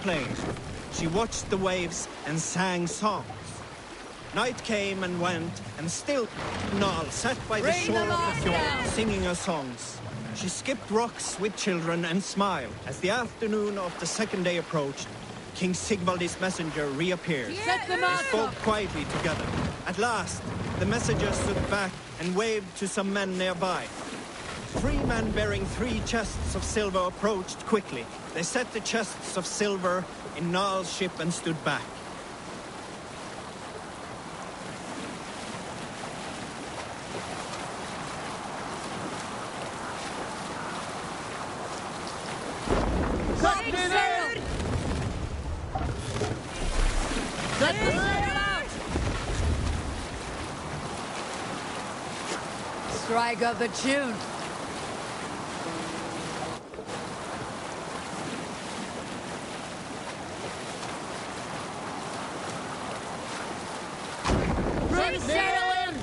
plain. She watched the waves and sang songs. Night came and went, and still Nal sat by the shore of the fjord, singing her songs. She skipped rocks with children and smiled. As the afternoon of the second day approached, King Sigvaldi's messenger reappeared. They spoke quietly together. At last, the messenger stood back and waved to some men nearby. 3 men bearing 3 chests of silver approached quickly. They set the chests of silver in Nal's ship and stood back. Strike up a tune. Bring sail in!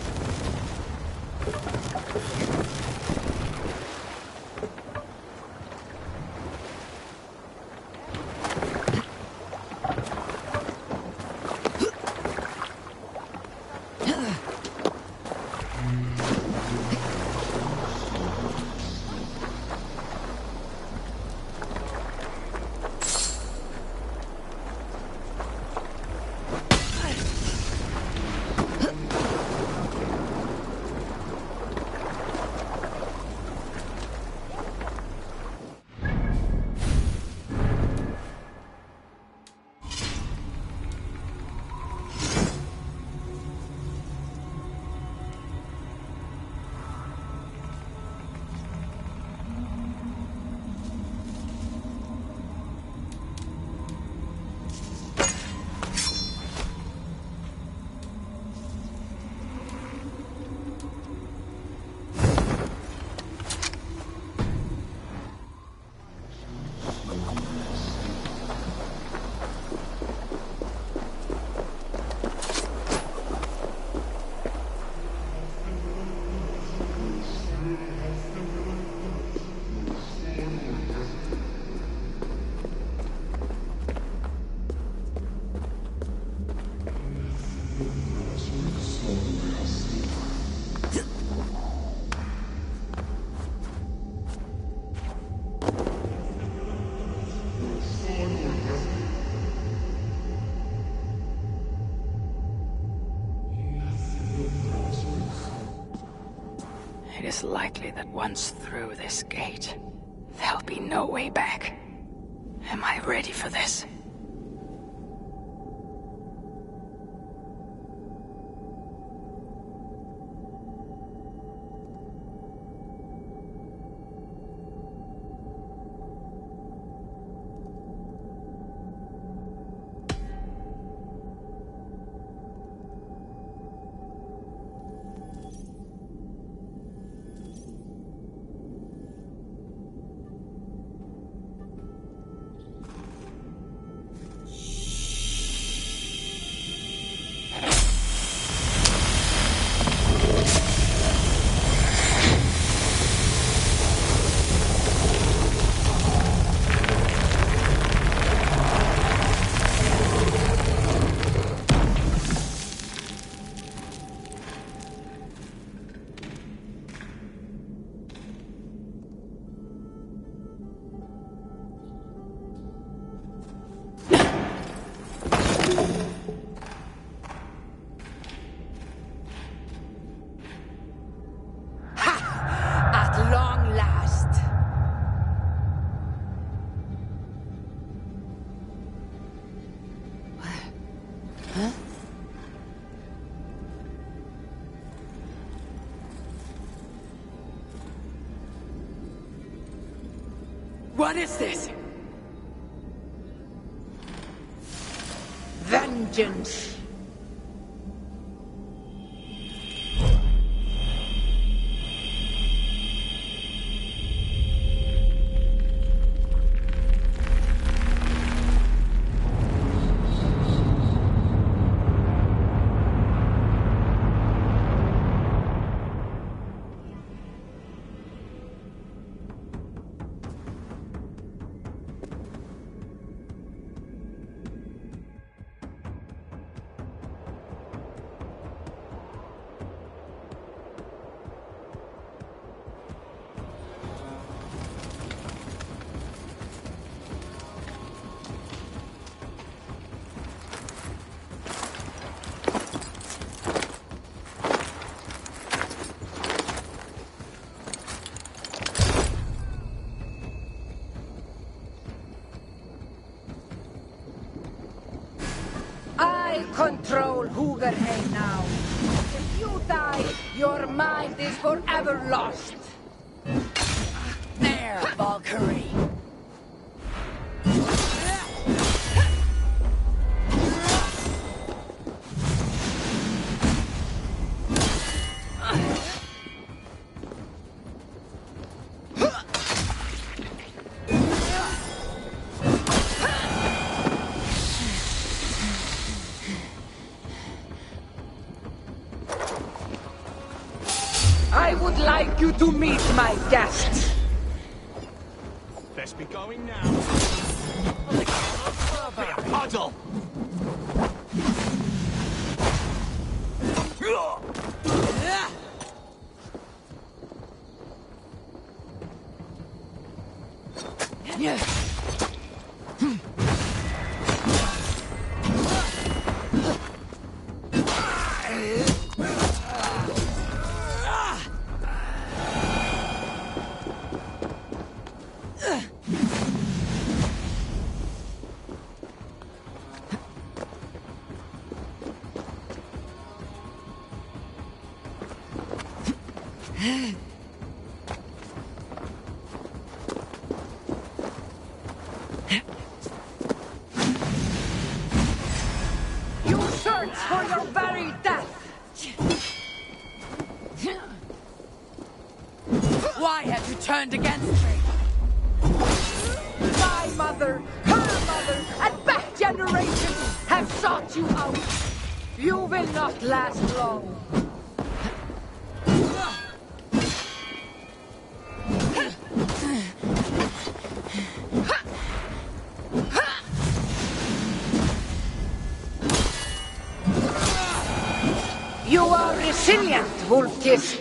It is likely that once through this gate, there'll be no way back. Am I ready for this? What is this? Vengeance! I control Húgerheim now. If you die, your mind is forever lost. There, Valkyrie. I would like you to meet my guests. Best be going now. Puddle! You search for your very death. Why have you turned against me? My mother, her mother, and back generations have sought you out. You will not last long. You are resilient, Wolf-Kissed.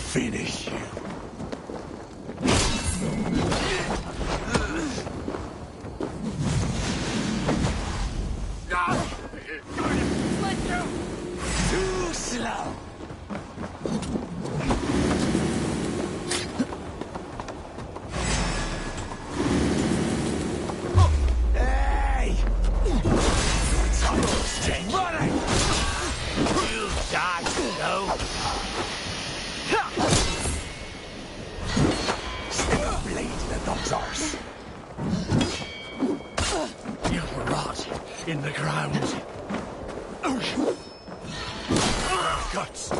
Finish you. Too slow. Hey! Your title's changed. Running! You die, no. Stick a blade in the dog's arse. You'll rot in the ground. Guts.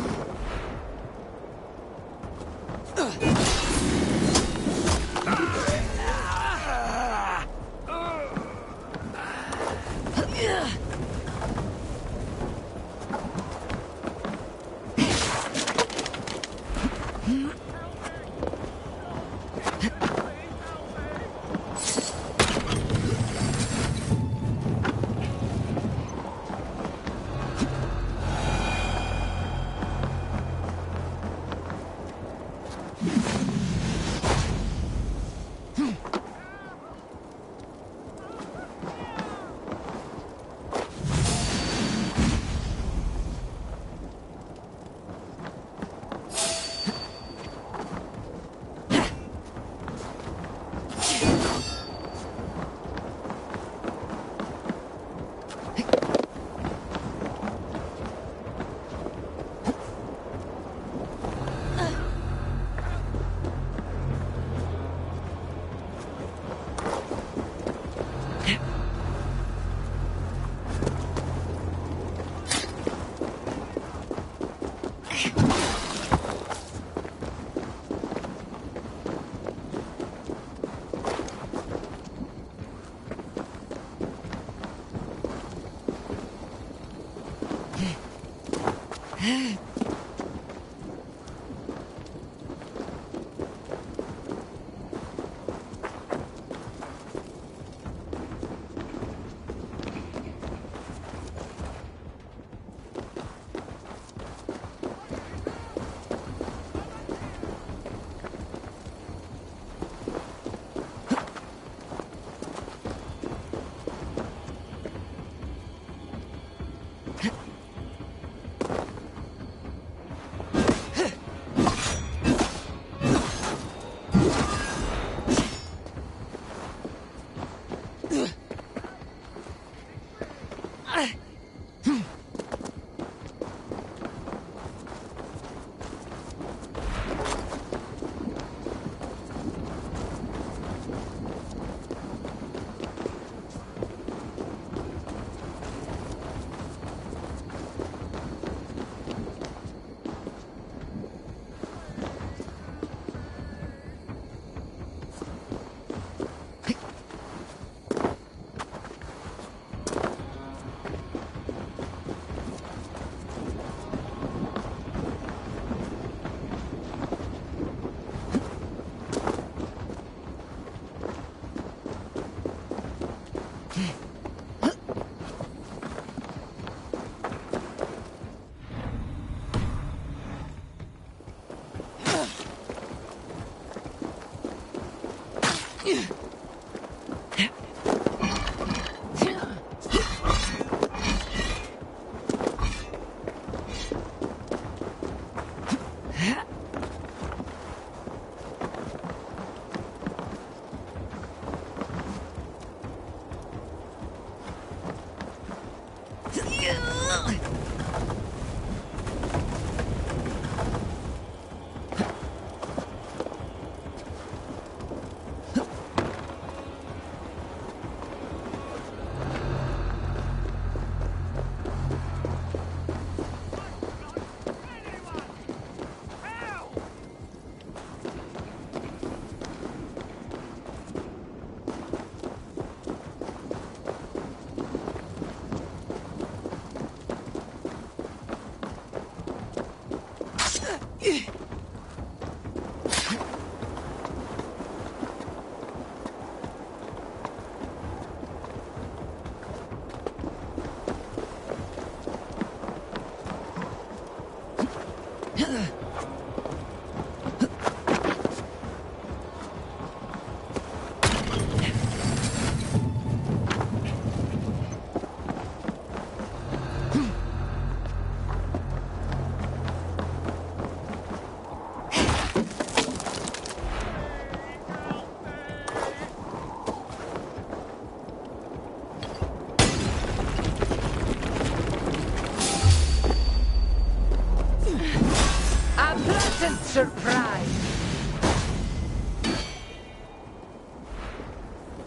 Surprise!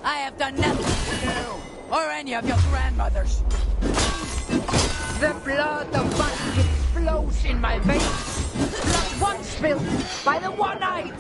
I have done nothing to you, or any of your grandmothers. The blood of Valhalla flows in my veins. Blood once spilled by the one-eyed.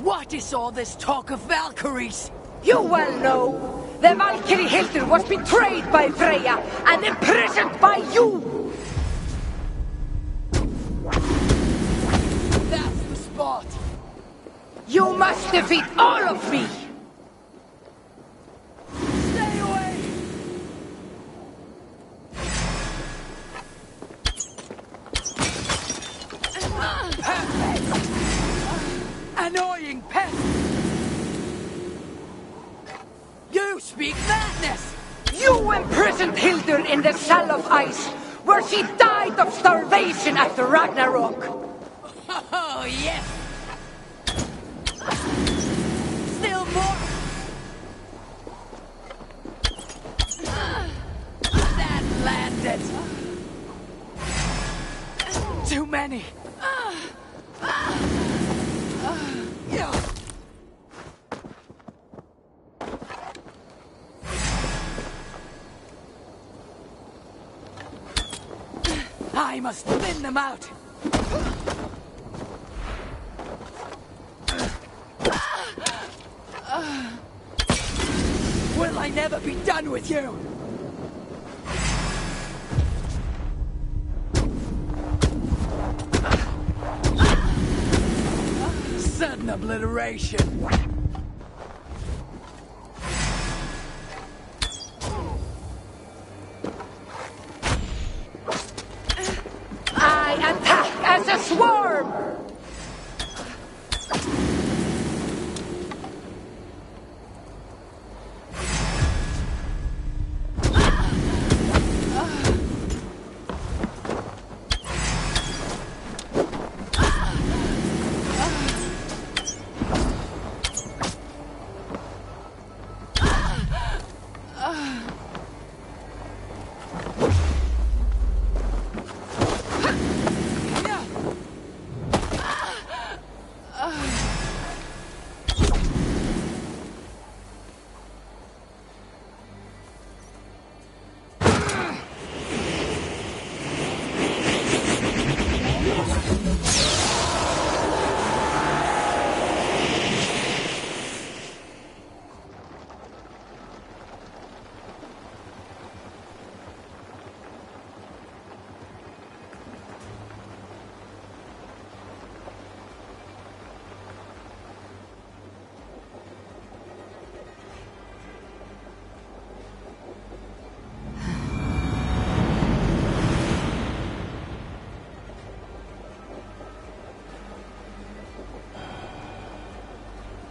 What is all this talk of Valkyries? You well know, the Valkyrie Hildur was betrayed by Freya and imprisoned by you! That's the spot! You must defeat all of me! Stay away! Perfect! Annoying pest! You speak madness! You imprisoned Hildur in the cell of ice, where she died of starvation after Ragnarok! Oh, yes! Still more! many. I must thin them out. Will I never be done with you? Sudden obliteration. I attack as a swarm!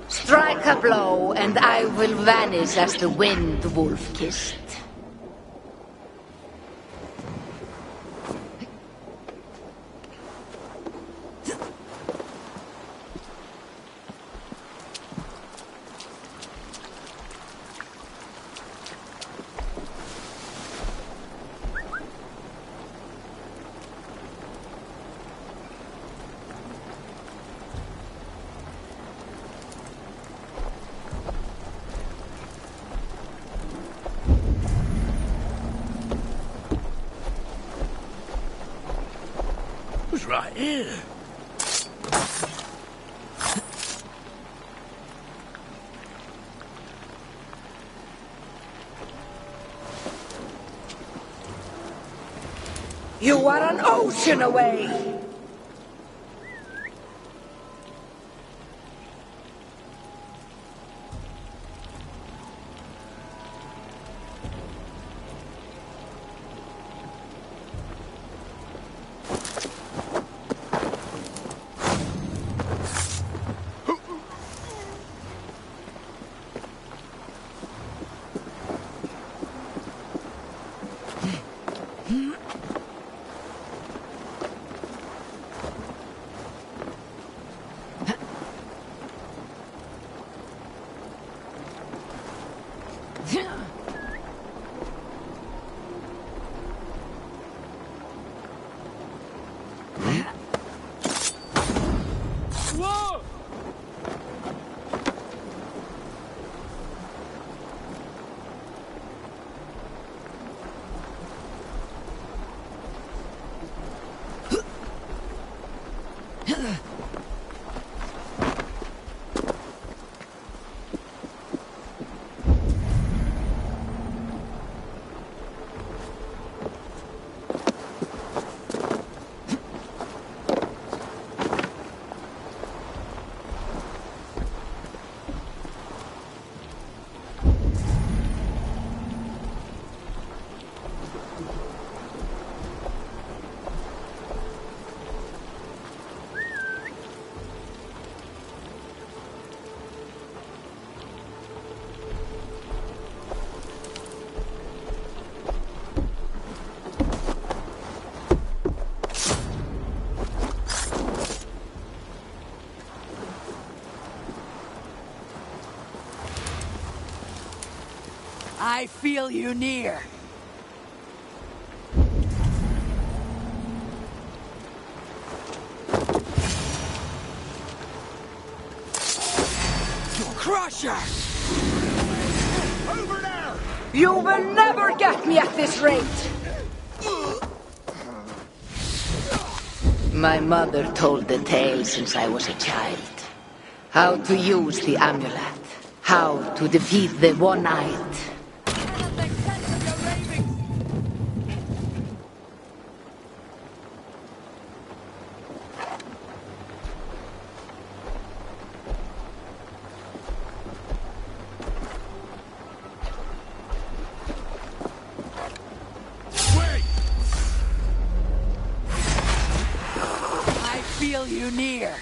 Strike a blow, and I will vanish as the wind wolf kissed. Right here. You are an ocean away! Whoa! I feel you near. Crusher! Over there! You will never get me at this rate! My mother told the tale since I was a child. How to use the amulet. How to defeat the One-Eyed. I feel you near.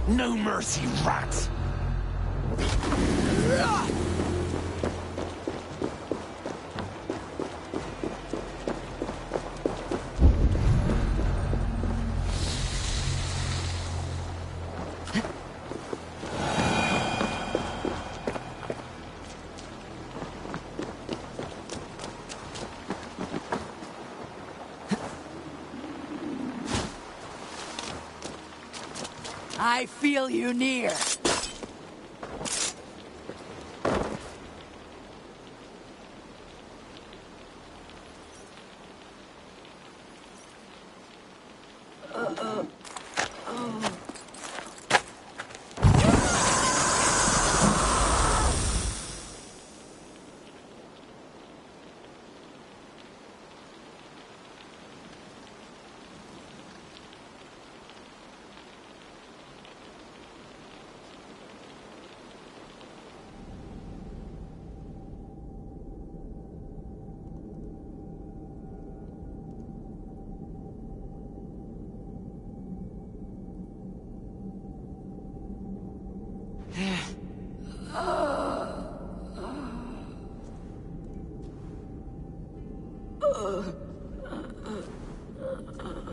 No mercy, rats! I feel you near.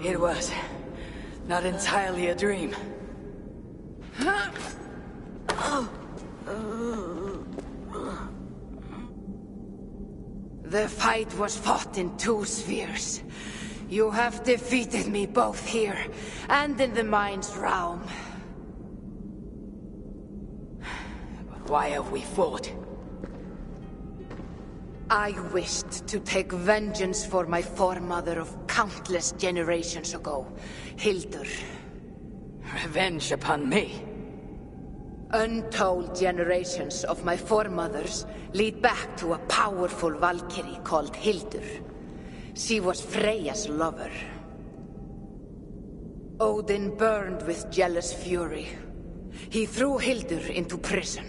It was not entirely a dream. The fight was fought in two spheres. You have defeated me both here and in the mind's realm. But why have we fought? I wished to take vengeance for my foremother of countless generations ago, Hildur. Revenge upon me? Untold generations of my foremothers lead back to a powerful Valkyrie called Hildur. She was Freya's lover. Odin burned with jealous fury. He threw Hildur into prison,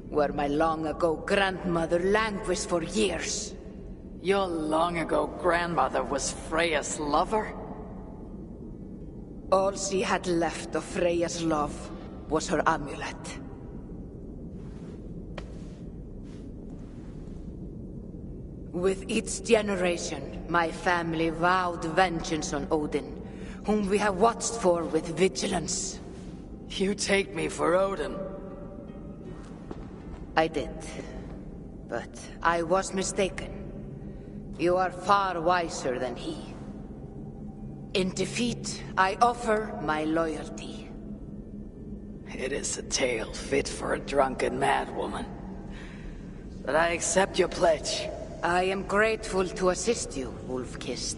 where my long-ago grandmother languished for years. Your long-ago grandmother was Freya's lover? All she had left of Freya's love was her amulet. With each generation, my family vowed vengeance on Odin, whom we have watched for with vigilance. You take me for Odin. I did. But I was mistaken. You are far wiser than he. In defeat, I offer my loyalty. It is a tale fit for a drunken madwoman. But I accept your pledge. I am grateful to assist you, Wolf-Kissed.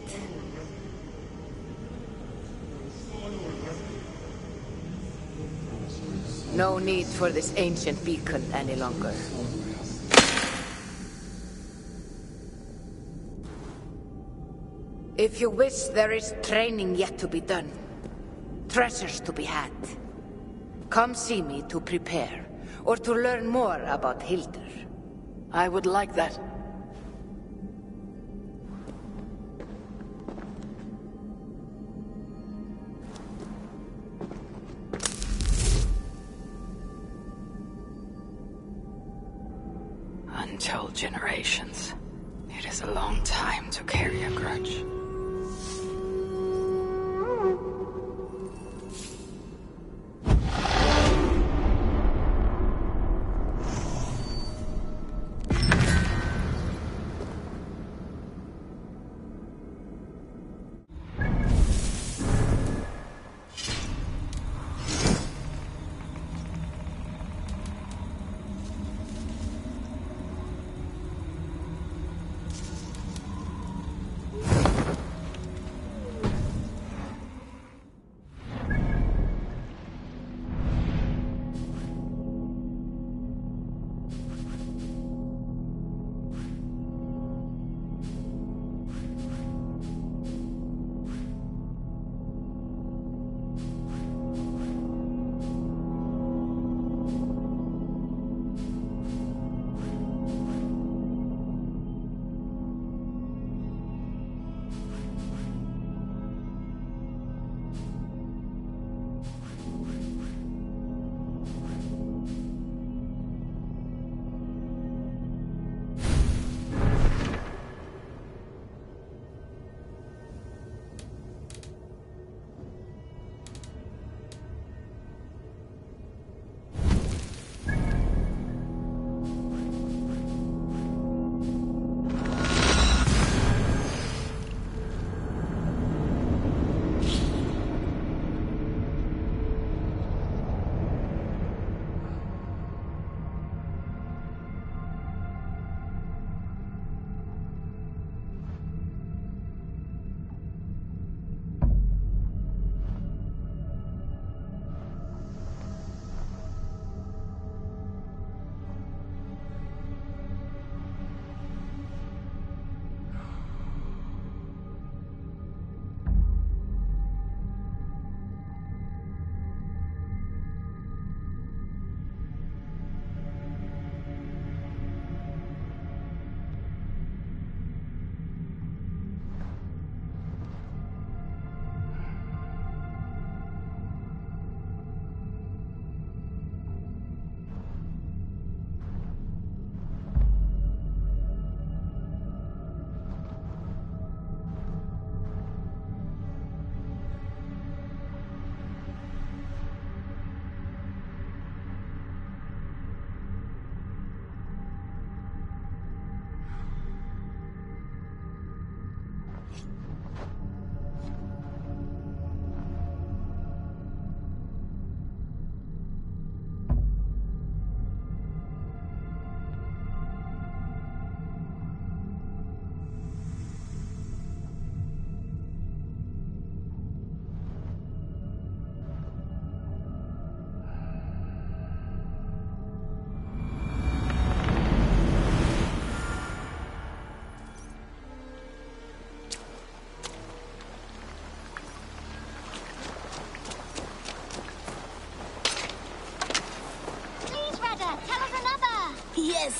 No need for this ancient beacon any longer. If you wish, there is training yet to be done. Treasures to be had. Come see me to prepare, or to learn more about Hildur. I would like that. Untold generations. It is a long time to carry a grudge.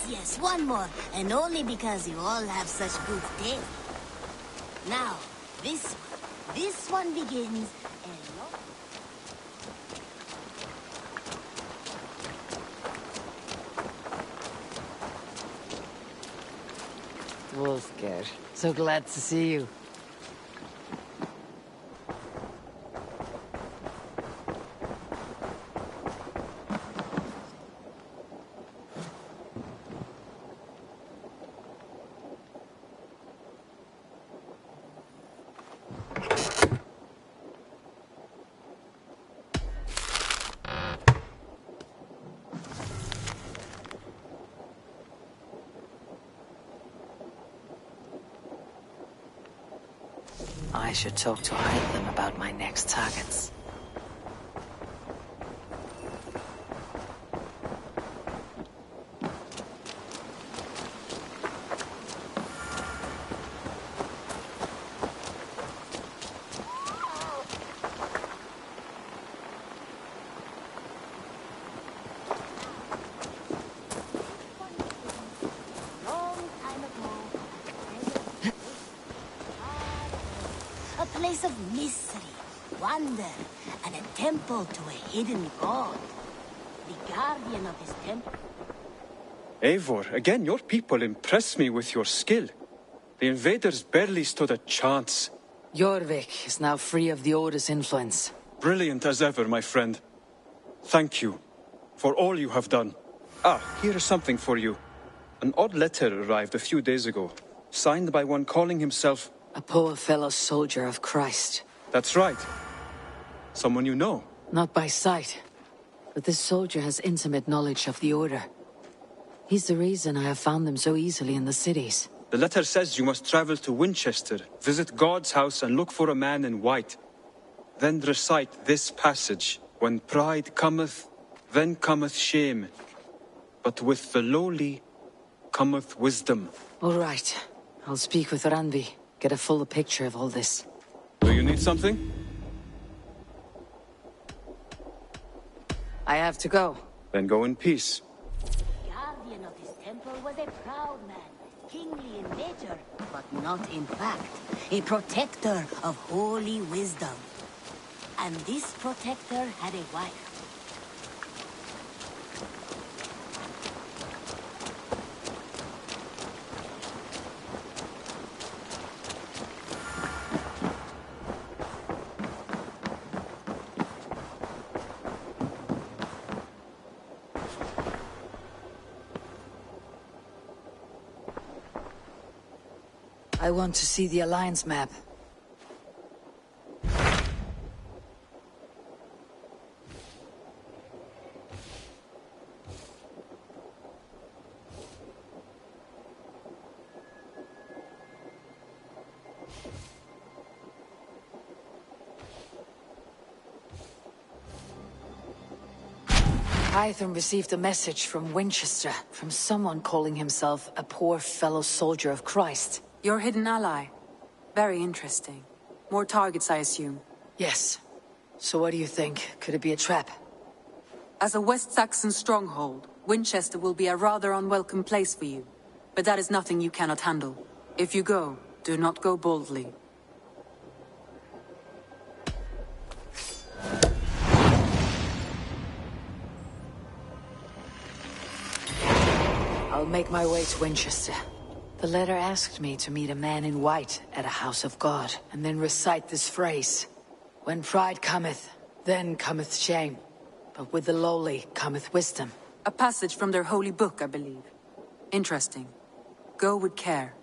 Yes, one more. And only because you all have such good taste. Now, this one begins a long... Wolfgar, so glad to see you. I should talk to Hytham about my next targets. A place of mystery, wonder, and a temple to a hidden god. The guardian of this temple... Eivor, again, your people impress me with your skill. The invaders barely stood a chance. Jorvik is now free of the Order's influence. Brilliant as ever, my friend. Thank you for all you have done. Ah, here is something for you. An odd letter arrived a few days ago, signed by one calling himself... A poor fellow soldier of Christ. That's right. Someone you know. Not by sight, but this soldier has intimate knowledge of the Order. He's the reason I have found them so easily in the cities. The letter says you must travel to Winchester, visit God's house and look for a man in white. Then recite this passage. When pride cometh, then cometh shame. But with the lowly cometh wisdom. All right. I'll speak with Randvi. Get a fuller picture of all this. Do you need something? I have to go. Then go in peace. The guardian of this temple was a proud man, kingly in nature, but not in fact. A protector of holy wisdom. And this protector had a wife. I want to see the Alliance map. Hytham received a message from Winchester, from someone calling himself a poor fellow soldier of Christ. Your hidden ally. Very interesting. More targets, I assume. Yes. So what do you think? Could it be a trap? As a West Saxon stronghold, Winchester will be a rather unwelcome place for you. But that is nothing you cannot handle. If you go, do not go boldly. I'll make my way to Winchester. The letter asked me to meet a man in white at a house of God, and then recite this phrase. When pride cometh, then cometh shame. But with the lowly cometh wisdom. A passage from their holy book, I believe. Interesting. Go with care.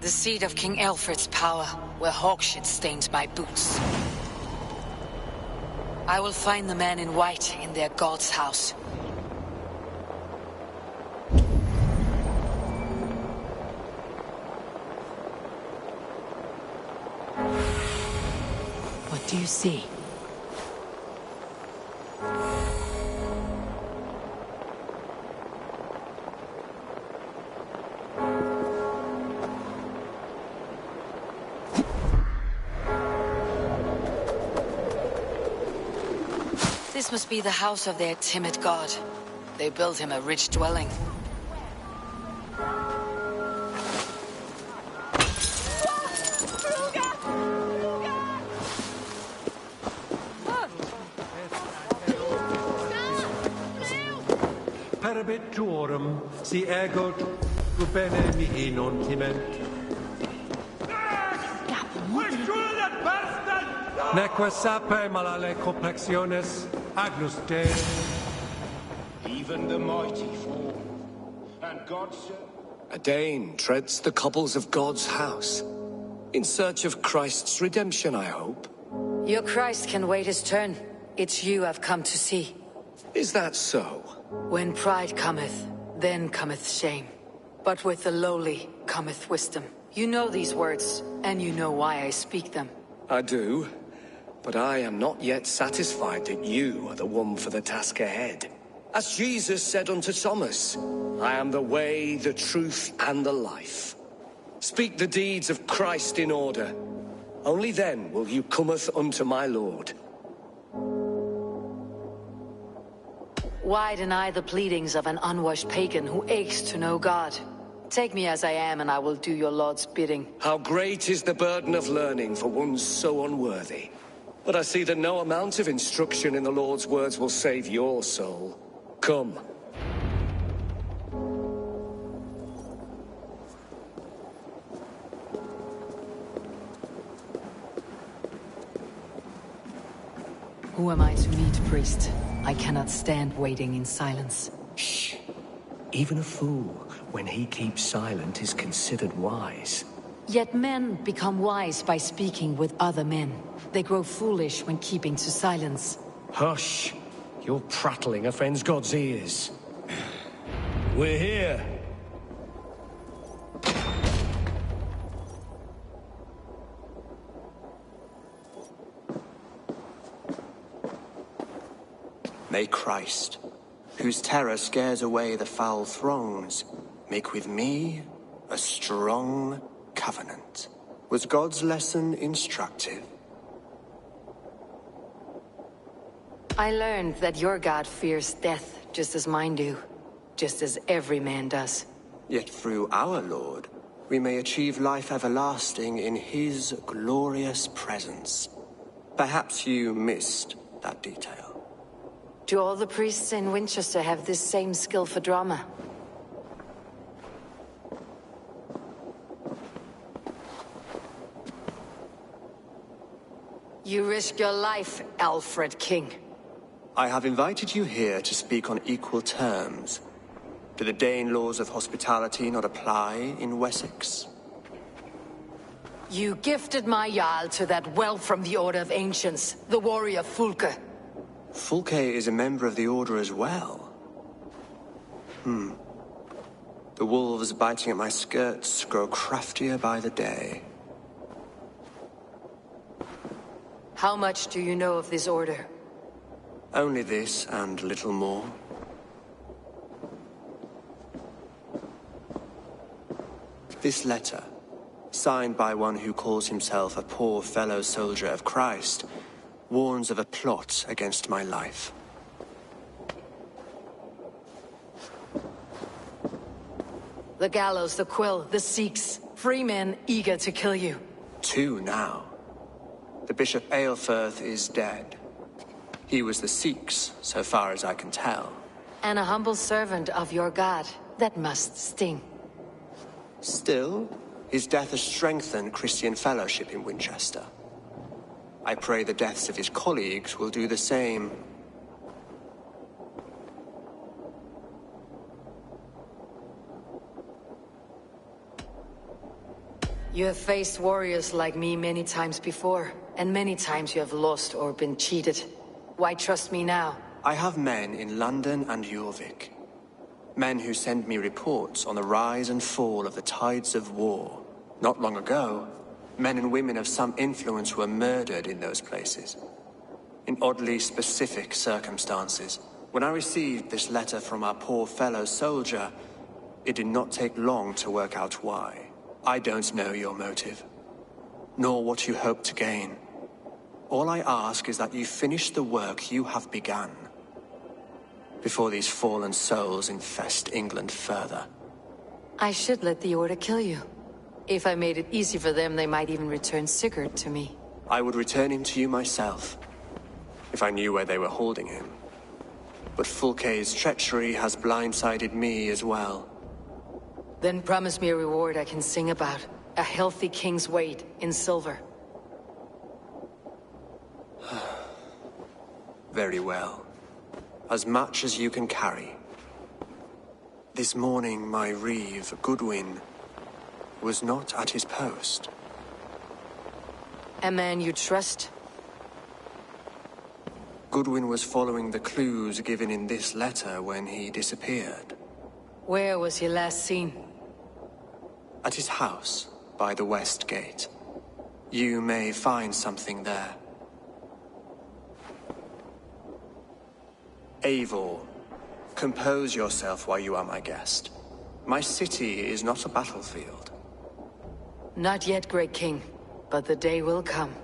The seat of King Alfred's power, where hawkshit stains my boots. I will find the man in white in their god's house. What do you see? This must be the house of their timid god. They built him a rich dwelling. Parabit tuorum, si ergot rubene mihi non timent. Neque sape malale complexiones, agnus Dei. Even the mighty fall, and God said... A Dane treads the cobbles of God's house. In search of Christ's redemption, I hope. Your Christ can wait his turn. It's you I've come to see. Is that so? When pride cometh, then cometh shame. But with the lowly cometh wisdom. You know these words, and you know why I speak them. I do. But I am not yet satisfied that you are the one for the task ahead. As Jesus said unto Thomas, I am the way, the truth, and the life. Speak the deeds of Christ in order. Only then will you cometh unto my Lord. Why deny the pleadings of an unwashed pagan who aches to know God? Take me as I am, and I will do your Lord's bidding. How great is the burden of learning for one so unworthy. But I see that no amount of instruction in the Lord's words will save your soul. Come. Who am I to meet, priest? I cannot stand waiting in silence. Shh. Even a fool, when he keeps silent, is considered wise. Yet men become wise by speaking with other men. They grow foolish when keeping to silence. Hush! Your prattling offends God's ears. We're here. May Christ, whose terror scares away the foul throngs, make with me a strong covenant. Was God's lesson instructive? I learned that your God fears death just as mine do. Just as every man does. Yet through our Lord, we may achieve life everlasting in his glorious presence. Perhaps you missed that detail. Do all the priests in Winchester have this same skill for drama? You risk your life, Alfred King. I have invited you here to speak on equal terms. Do the Dane laws of hospitality not apply in Wessex? You gifted my Jarl to that well from the Order of Ancients, the warrior Fulke. Fulke is a member of the Order as well. The wolves biting at my skirts grow craftier by the day. How much do you know of this order? Only this and little more. This letter, signed by one who calls himself a poor fellow soldier of Christ, warns of a plot against my life. The gallows, the quill, the Sikhs, free men eager to kill you. 2 now. The Bishop Aelfirth is dead. He was the Sikhs, so far as I can tell. And a humble servant of your god. That must sting. Still, his death has strengthened Christian fellowship in Winchester. I pray the deaths of his colleagues will do the same. You have faced warriors like me many times before, and many times you have lost or been cheated. Why trust me now? I have men in London and Jorvik. Men who send me reports on the rise and fall of the tides of war. Not long ago, men and women of some influence were murdered in those places. In oddly specific circumstances. When I received this letter from our poor fellow soldier, it did not take long to work out why. I don't know your motive, nor what you hope to gain. All I ask is that you finish the work you have begun, before these fallen souls infest England further. I should let the Order kill you. If I made it easy for them, they might even return Sigurd to me. I would return him to you myself, if I knew where they were holding him. But Fulke's treachery has blindsided me as well. Then promise me a reward I can sing about. A healthy king's weight in silver. Very well. As much as you can carry. This morning my reeve, Goodwin, was not at his post. A man you trust? Goodwin was following the clues given in this letter when he disappeared. Where was he last seen? At his house, by the west gate. You may find something there. Eivor, compose yourself while you are my guest. My city is not a battlefield. Not yet, Great King, but the day will come.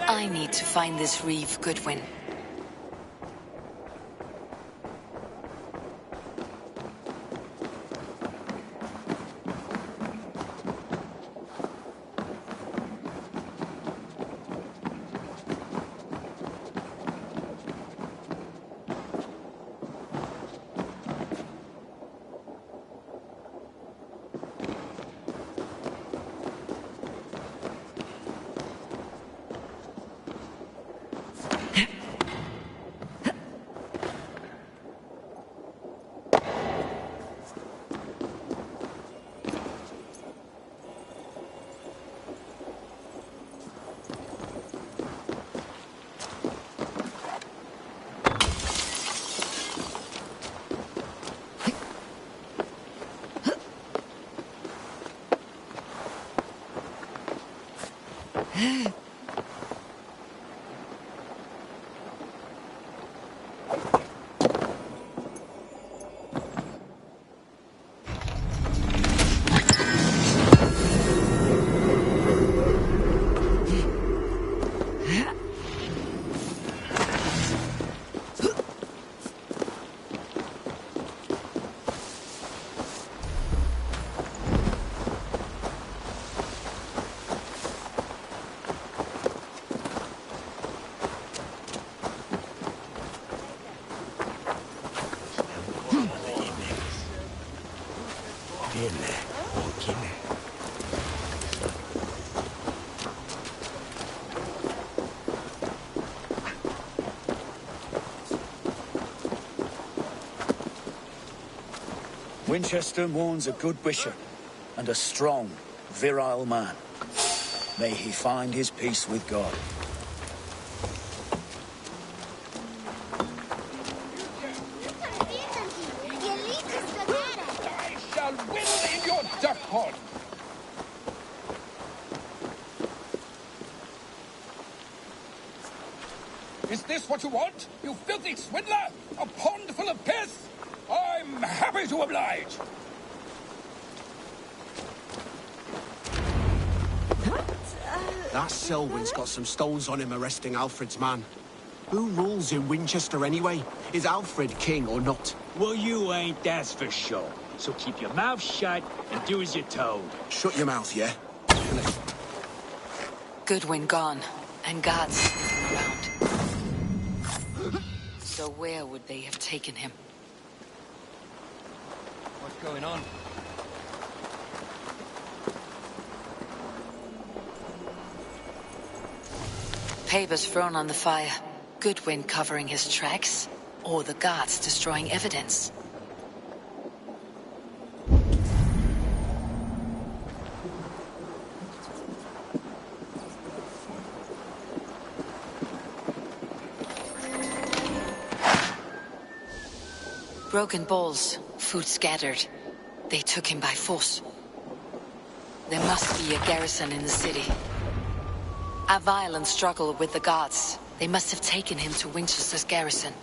I need to find this reeve, Goodwin. Winchester mourns a good bishop and a strong, virile man. May he find his peace with God. I shall win in your duck pond. Is this what you want, you filthy swindler? A pond full of piss? I'm happy to oblige. That Selwyn's got some stones on him arresting Alfred's man. Who rules in Winchester anyway? Is Alfred king or not? Well, you ain't, that's for sure. So keep your mouth shut and do as you're told. Shut your mouth, yeah? Goodwin gone, and guards sniffing around. So where would they have taken him? What's going on? Papers thrown on the fire. Goodwin covering his tracks, or the guards destroying evidence. Broken bowls, food scattered. They took him by force. There must be a garrison in the city. A violent struggle with the guards. They must have taken him to Winchester's garrison.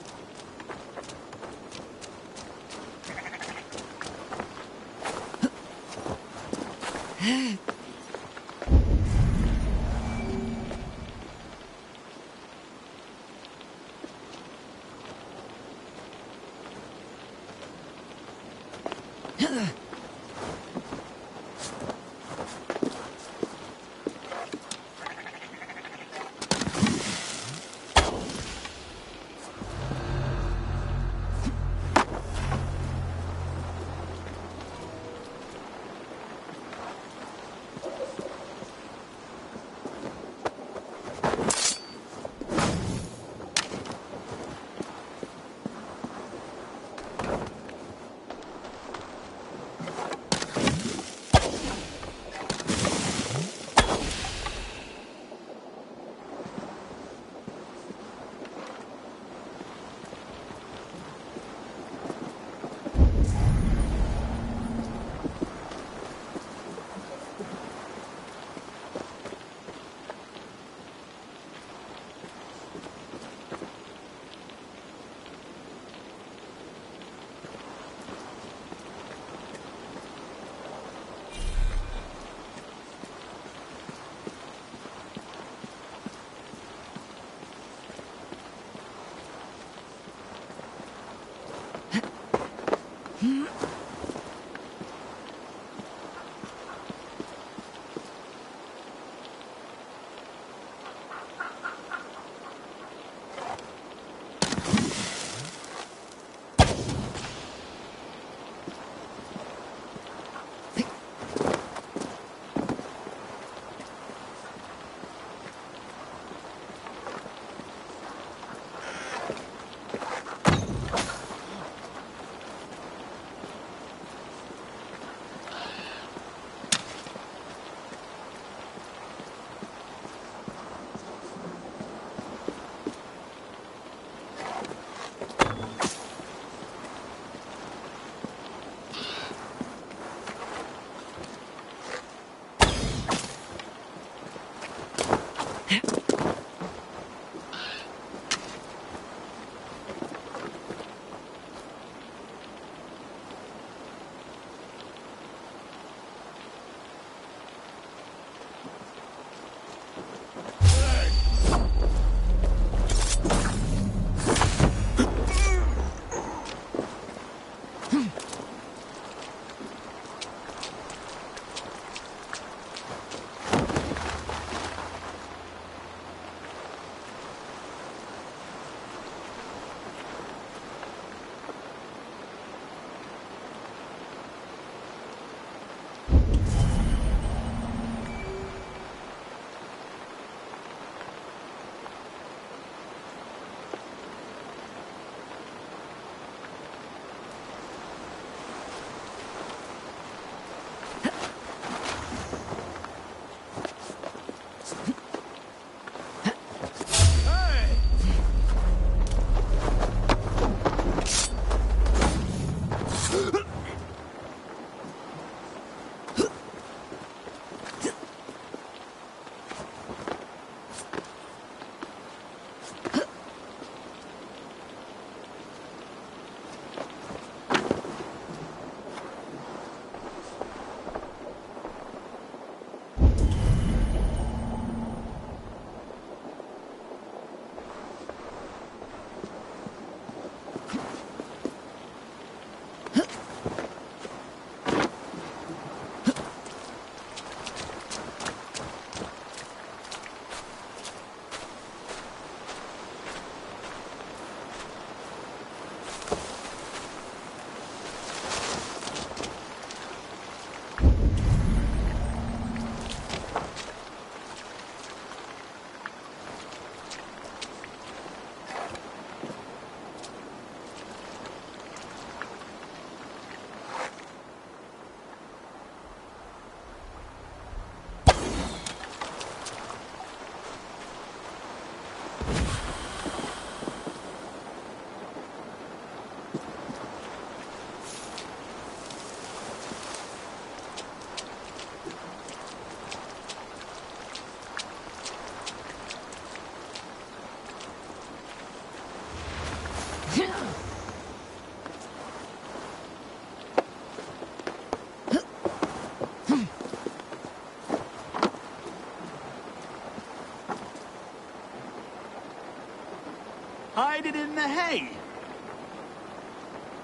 Hide it in the hay.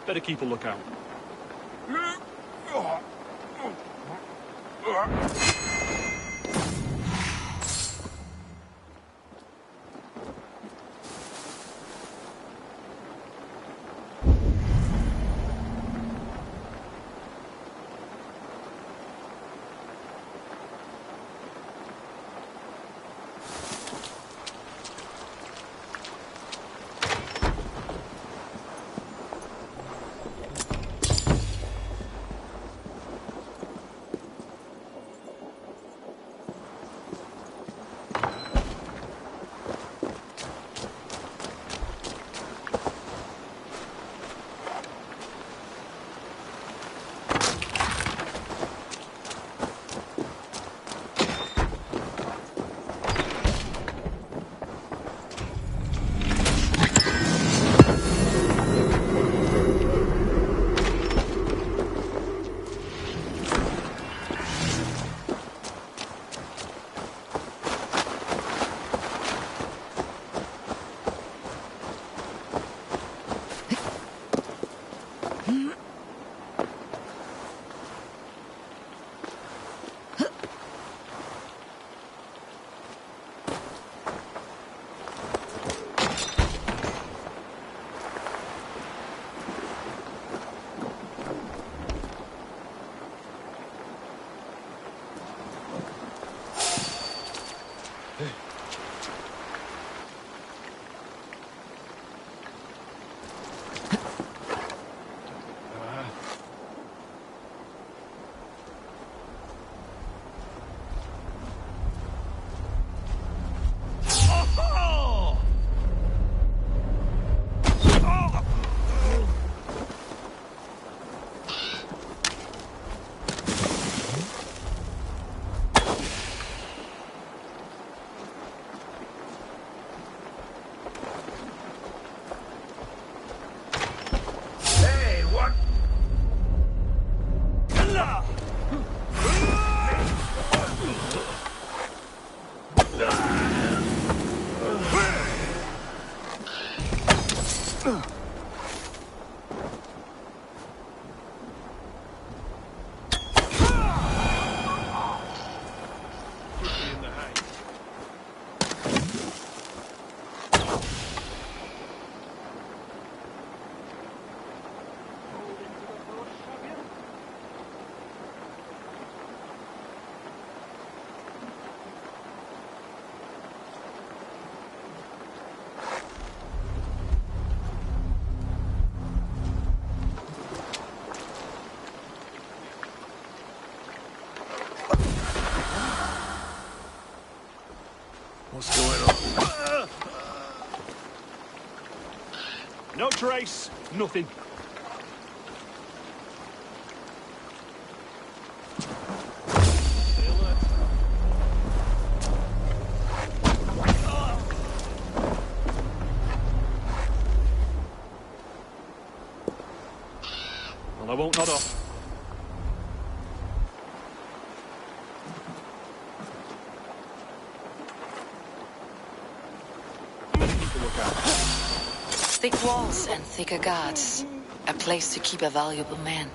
Better keep a lookout. What's going on? No trace, nothing. Well, I won't nod off. Thick walls and thicker guards. A place to keep a valuable man.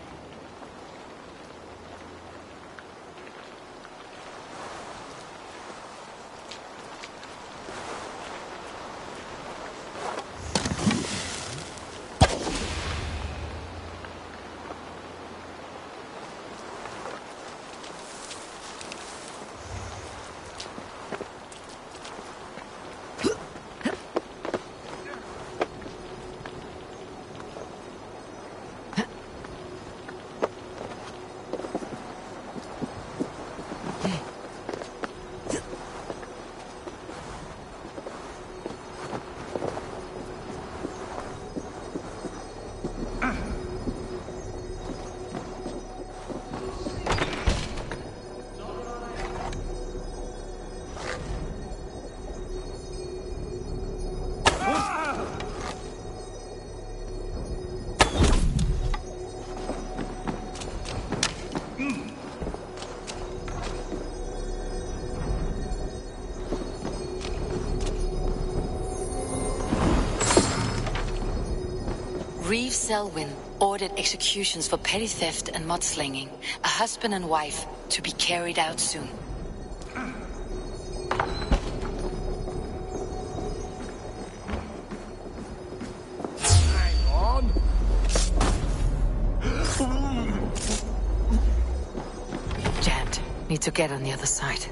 Reeve Selwyn ordered executions for petty theft and mudslinging. A husband and wife to be carried out soon. Hang on. Jammed. Need to get on the other side.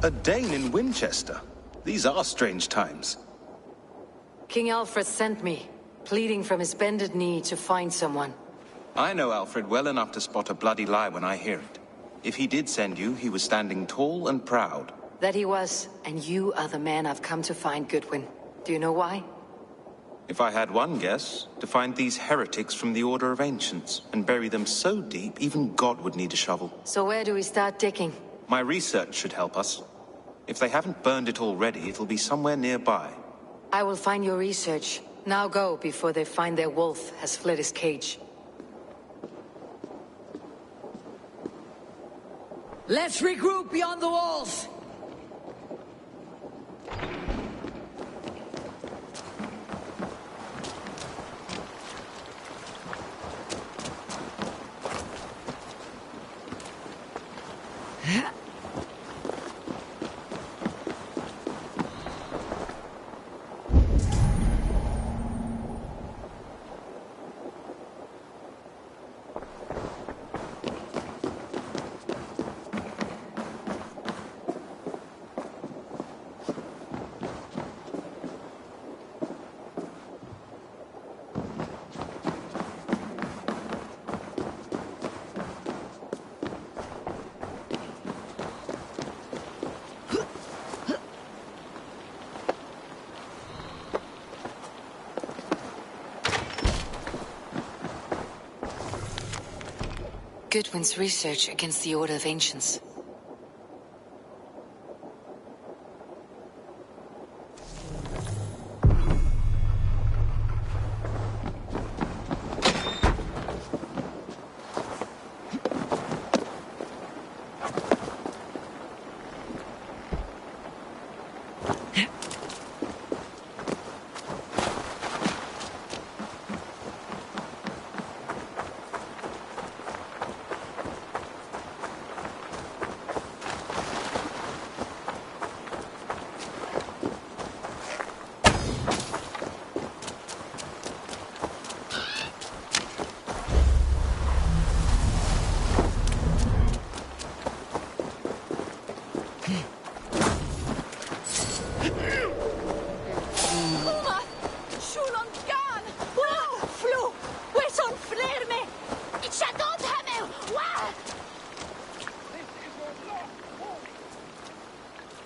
A Dane in Winchester? These are strange times. King Alfred sent me, pleading from his bended knee to find someone. I know Alfred well enough to spot a bloody lie when I hear it. If he did send you, he was standing tall and proud. That he was, and you are the man I've come to find, Goodwin. Do you know why? If I had one guess, to find these heretics from the Order of Ancients, and bury them so deep, even God would need a shovel. So where do we start digging? My research should help us. If they haven't burned it already, it'll be somewhere nearby. I will find your research. Now go, before they find their wolf has fled his cage. Let's regroup beyond the walls! Goodwin's research against the Order of Ancients.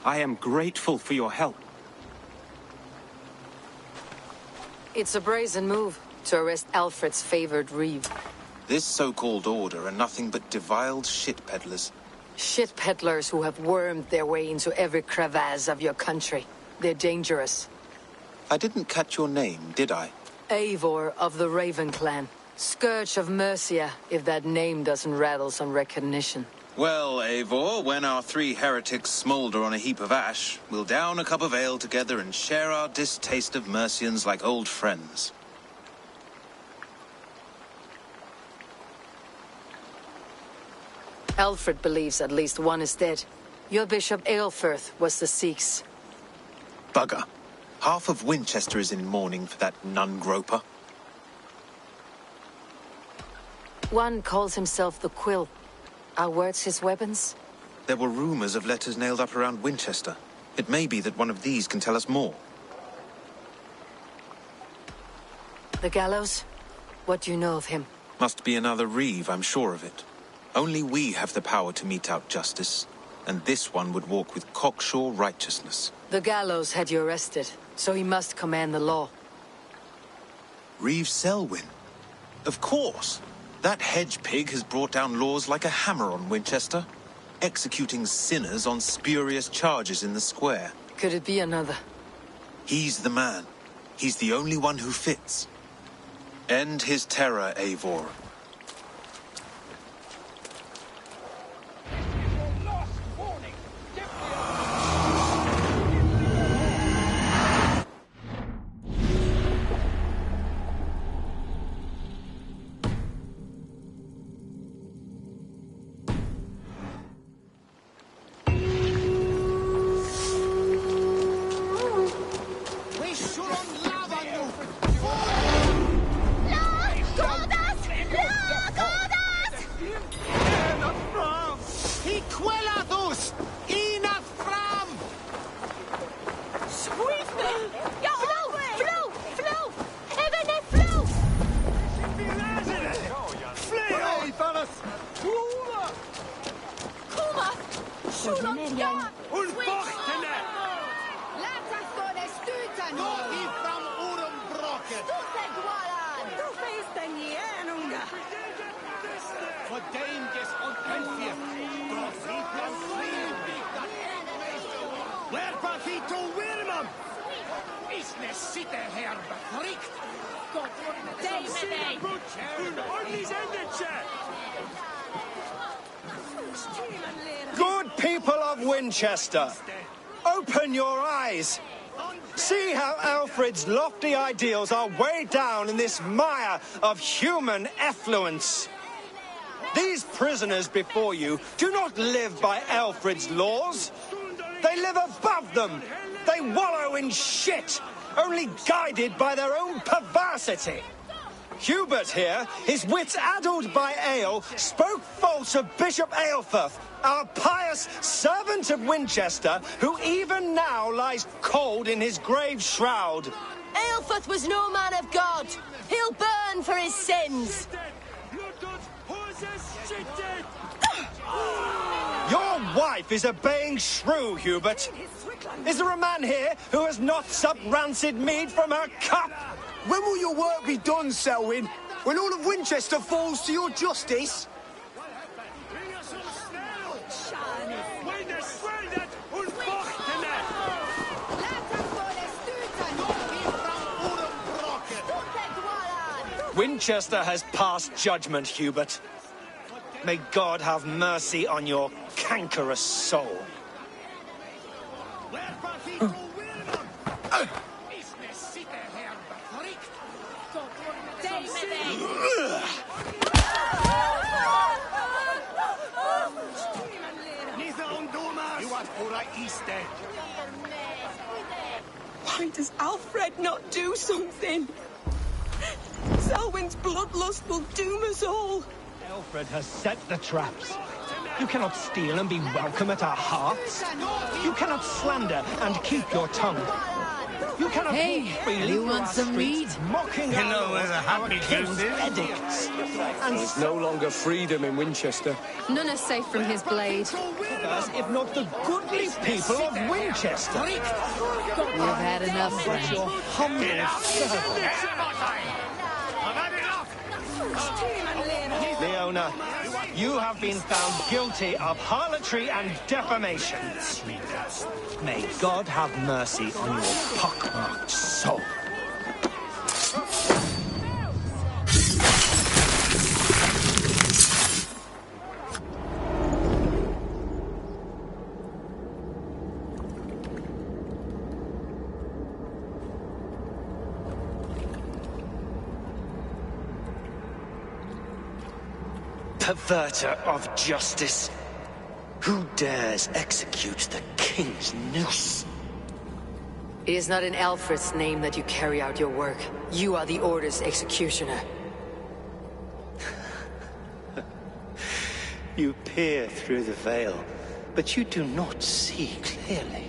I am grateful for your help. It's a brazen move to arrest Alfred's favored reeve. This so-called order are nothing but deviled shit peddlers. Shit peddlers who have wormed their way into every crevasse of your country. They're dangerous. I didn't catch your name, did I? Eivor of the Raven Clan. Scourge of Mercia, if that name doesn't rattle some recognition. Well, Eivor, when our three heretics smoulder on a heap of ash, we'll down a cup of ale together and share our distaste of Mercians like old friends. Alfred believes at least one is dead. Your Bishop Aelfirth was the Sikhs. Bugger. Half of Winchester is in mourning for that nun-groper. One calls himself the Quill. Are words his weapons? There were rumors of letters nailed up around Winchester. It may be that one of these can tell us more. The gallows? What do you know of him? Must be another reeve, I'm sure of it. Only we have the power to mete out justice, and this one would walk with cocksure righteousness. The gallows had you arrested, so he must command the law. Reeve Selwyn? Of course! That hedge pig has brought down laws like a hammer on Winchester, executing sinners on spurious charges in the square. Could it be another? He's the man. He's the only one who fits. End his terror, Eivor. Good people of Winchester, open your eyes. See how Alfred's lofty ideals are weighed down in this mire of human effluence. These prisoners before you do not live by Alfred's laws. They live above them. They wallow in shit, only guided by their own perversity. Hubert here, his wits addled by ale, spoke false of Bishop Aelfirth, our pious servant of Winchester, who even now lies cold in his grave shroud. Aelfirth was no man of God. He'll burn for his sins. Your wife is obeying shrew, Hubert. Is there a man here who has not supped rancid mead from her cup? When will your work be done, Selwyn? When all of Winchester falls to your justice? Winchester has passed judgment, Hubert. May God have mercy on your cankerous soul. Why does Alfred not do something? Selwyn's bloodlust will doom us all. Alfred has set the traps. You cannot steal and be welcome at our hearths. You cannot slander and keep your tongue. You cannot Hey, walk freely you through want our some streets, meat? mocking You our know where laws, the our happy king's juice is? edicts. And There's no longer freedom in Winchester. None are safe from his blade. us, if not the goodly people of Winchester. You've had enough, friend. Your humble servant. Leona, you have been found guilty of harlotry and defamation. May God have mercy on your pockmarked soul. Perverter of justice. Who dares execute the king's noose? It is not in Alfred's name that you carry out your work. You are the Order's executioner. You peer through the veil, but you do not see clearly.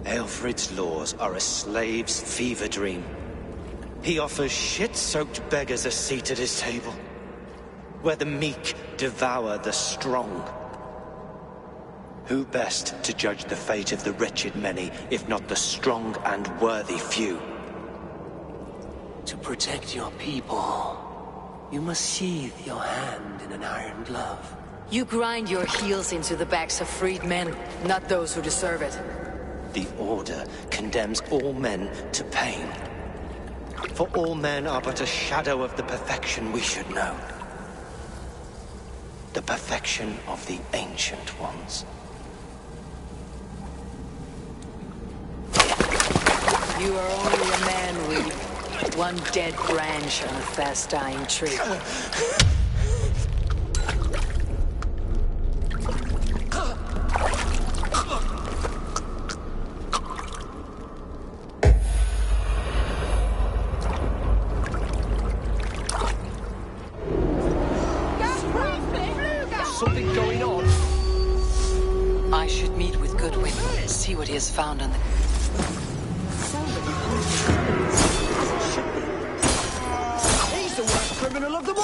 Alfred's laws are a slave's fever dream. He offers shit-soaked beggars a seat at his table, where the meek devour the strong. Who best to judge the fate of the wretched many, if not the strong and worthy few? To protect your people, you must sheathe your hand in an iron glove. You grind your heels into the backs of freed men, not those who deserve it. The Order condemns all men to pain. For all men are but a shadow of the perfection we should know. The perfection of the Ancient Ones. You are only a man, Reed. One dead branch on a fast-dying tree. Something going on? I should meet with Goodwin, see what he has found on the... He's the worst criminal of them all!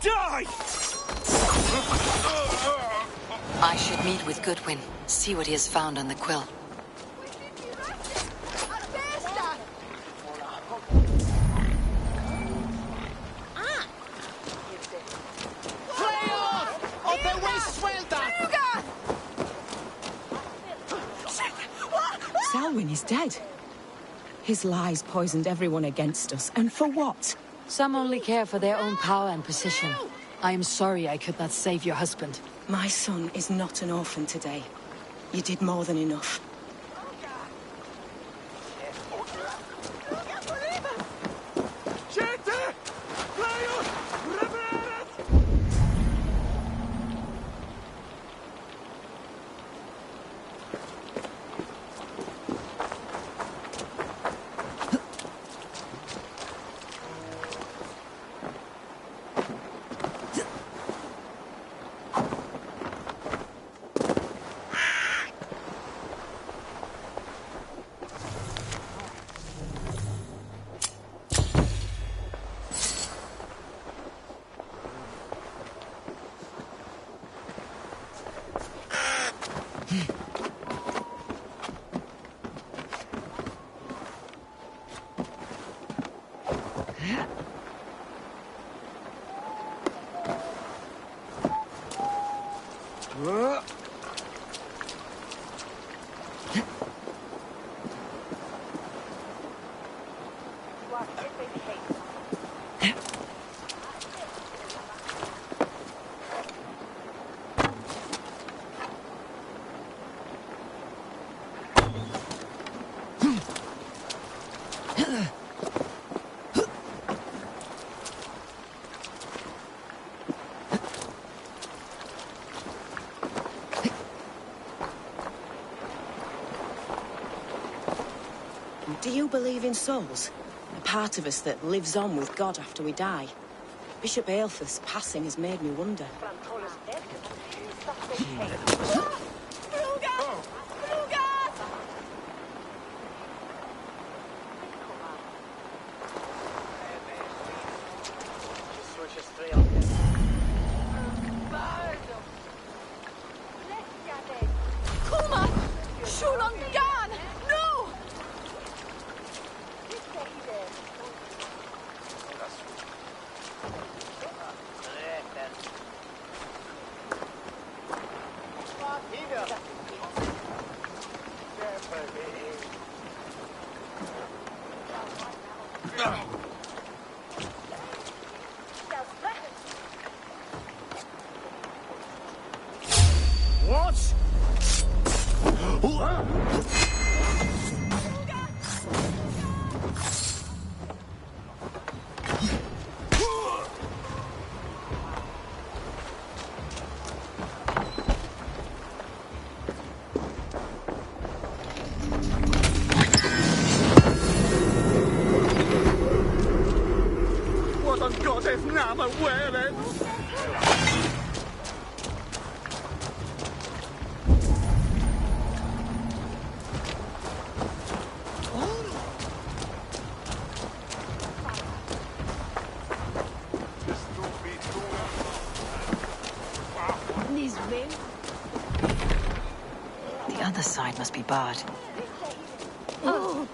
Die! I should meet with Goodwin, see what he has found on the quill. Selwyn is dead. His lies poisoned everyone against us, and for what? Some only care for their own power and position. I am sorry I could not save your husband. My son is not an orphan today. You did more than enough. Do you believe in souls? A part of us that lives on with God after we die? Bishop Aelfirth's passing has made me wonder. The other side must be barred. Oh.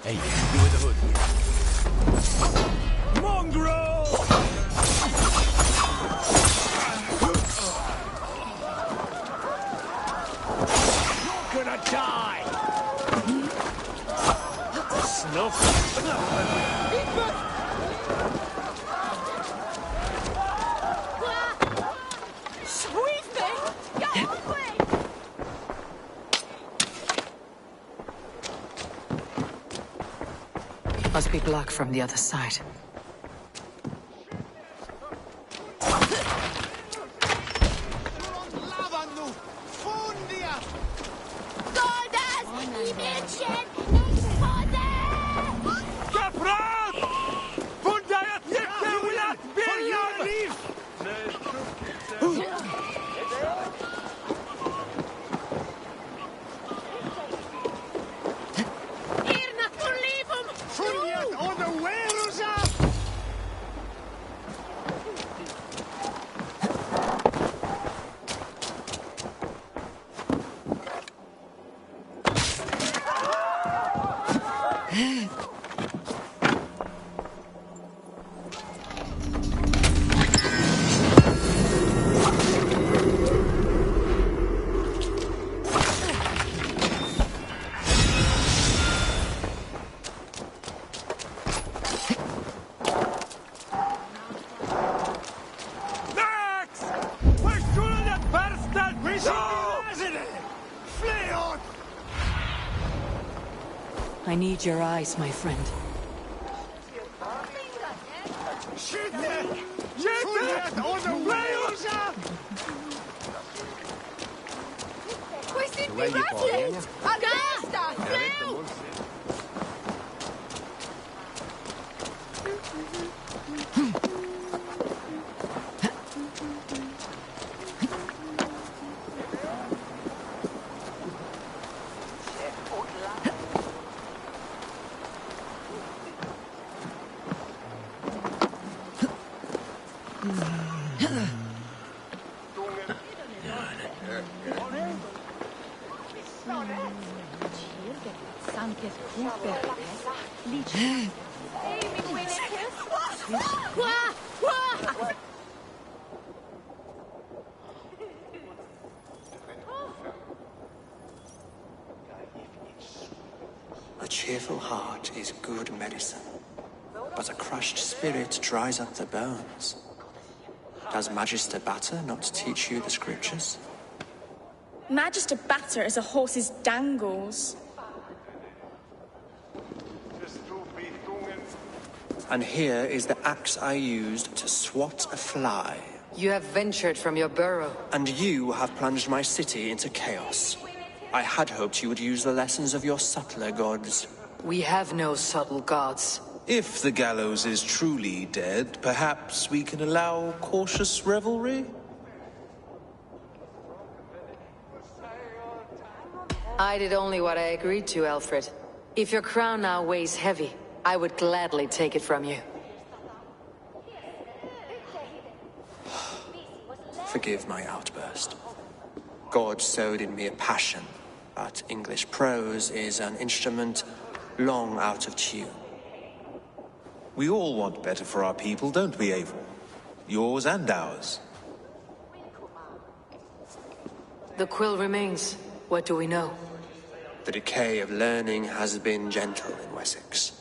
Hey, you with the hood. Mongrel! You're gonna die! Snuff! Must be blocked from the other side. I need your eyes, my friend. A cheerful heart is good medicine, but a crushed spirit dries up the bones. Does Magister Batter not teach you the scriptures? Magister Batter is a horse's dangles. And here is the axe I used to swat a fly. You have ventured from your burrow. And you have plunged my city into chaos. I had hoped you would use the lessons of your subtler gods. We have no subtle gods. If the gallows is truly dead, perhaps we can allow cautious revelry? I did only what I agreed to, Alfred. If your crown now weighs heavy, I would gladly take it from you. Forgive my outburst. God sowed in me a passion, but English prose is an instrument long out of tune. We all want better for our people, don't we, Eivor? Yours and ours. The quill remains. What do we know? The decay of learning has been gentle in Wessex.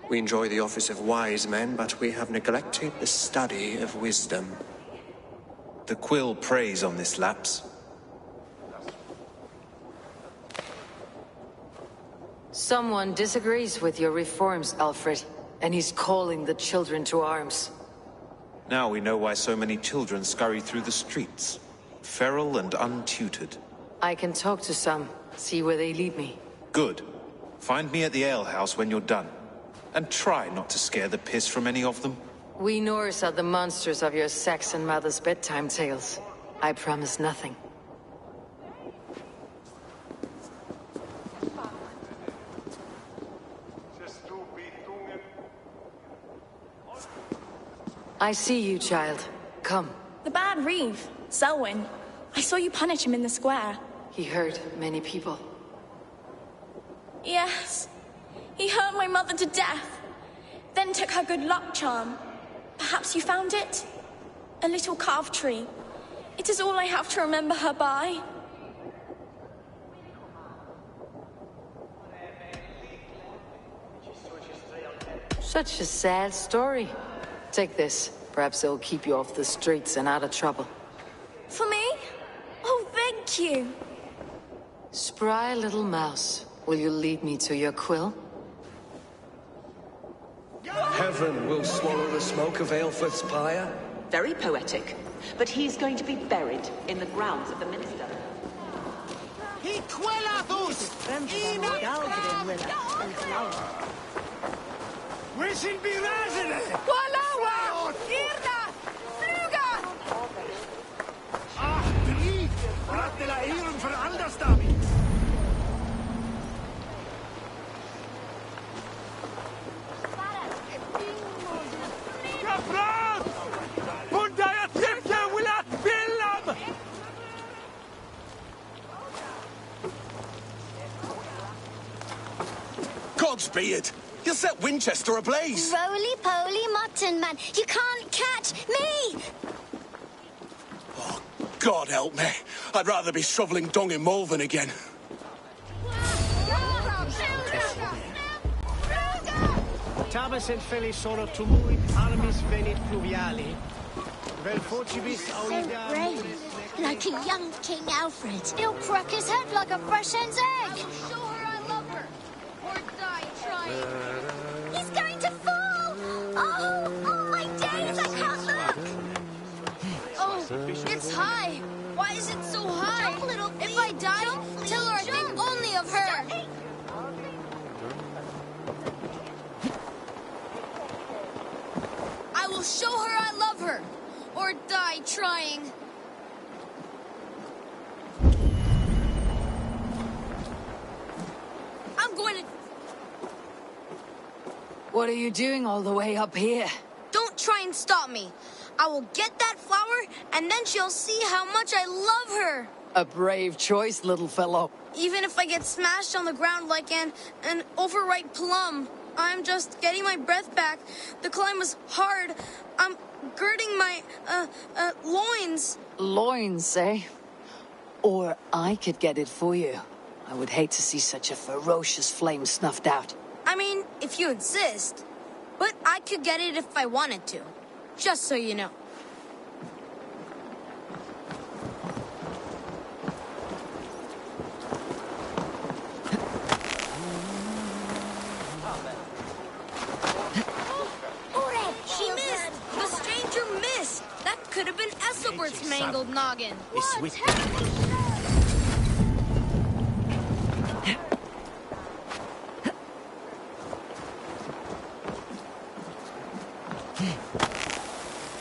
We enjoy the office of wise men, but we have neglected the study of wisdom. The quill preys on this lapse. Someone disagrees with your reforms, Alfred, and he's calling the children to arms. Now we know why so many children scurry through the streets, feral and untutored. I can talk to some, see where they lead me. Good. Find me at the alehouse when you're done. And try not to scare the piss from any of them. We Norse are the monsters of your Saxon mother's bedtime tales. I promise nothing. I see you, child. Come. The bad Reeve, Selwyn. I saw you punish him in the square. He hurt many people. Yes. He hurt my mother to death. Then took her good luck charm. Perhaps you found it? A little carved tree. It is all I have to remember her by. Such a sad story. Take this. Perhaps it'll keep you off the streets and out of trouble. For me? Oh, thank you. Spry little mouse. Will you lead me to your quill? Heaven will swallow the smoke of Aelfred's pyre. Very poetic. But he's going to be buried in the grounds of the minster. Wishing be razene! Walawa! Irna! Fluga! Ah, drie! Laat de la heren veranderen. Kaprat! Bundaya tipte wilat billam! Godspeed! You'll set Winchester ablaze! Roly-poly mutton man, you can't catch me! Oh, God help me. I'd rather be shoveling dung in Malvern again. Tabas et felis solo tumuit armis venit pluviali. Vel focibis So brave, like a young King Alfred. He'll crack his head like a fresh hen's egg. Show her I love her, or die trying. He's going to fall! Oh, my days, I can't look! Oh, it's high. Why is it so high? Jump, little If I die, tell her I think only of her. I will show her I love her, or die trying. I'm going to... What are you doing all the way up here? Don't try and stop me. I will get that flower, and then she'll see how much I love her. A brave choice, little fellow. Even if I get smashed on the ground like an overripe plum, I'm just getting my breath back. The climb was hard. I'm girding my, loins. Loins, eh? Or I could get it for you. I would hate to see such a ferocious flame snuffed out. I mean, if you insist. But I could get it if I wanted to. Just so you know. noggin. It's sweet.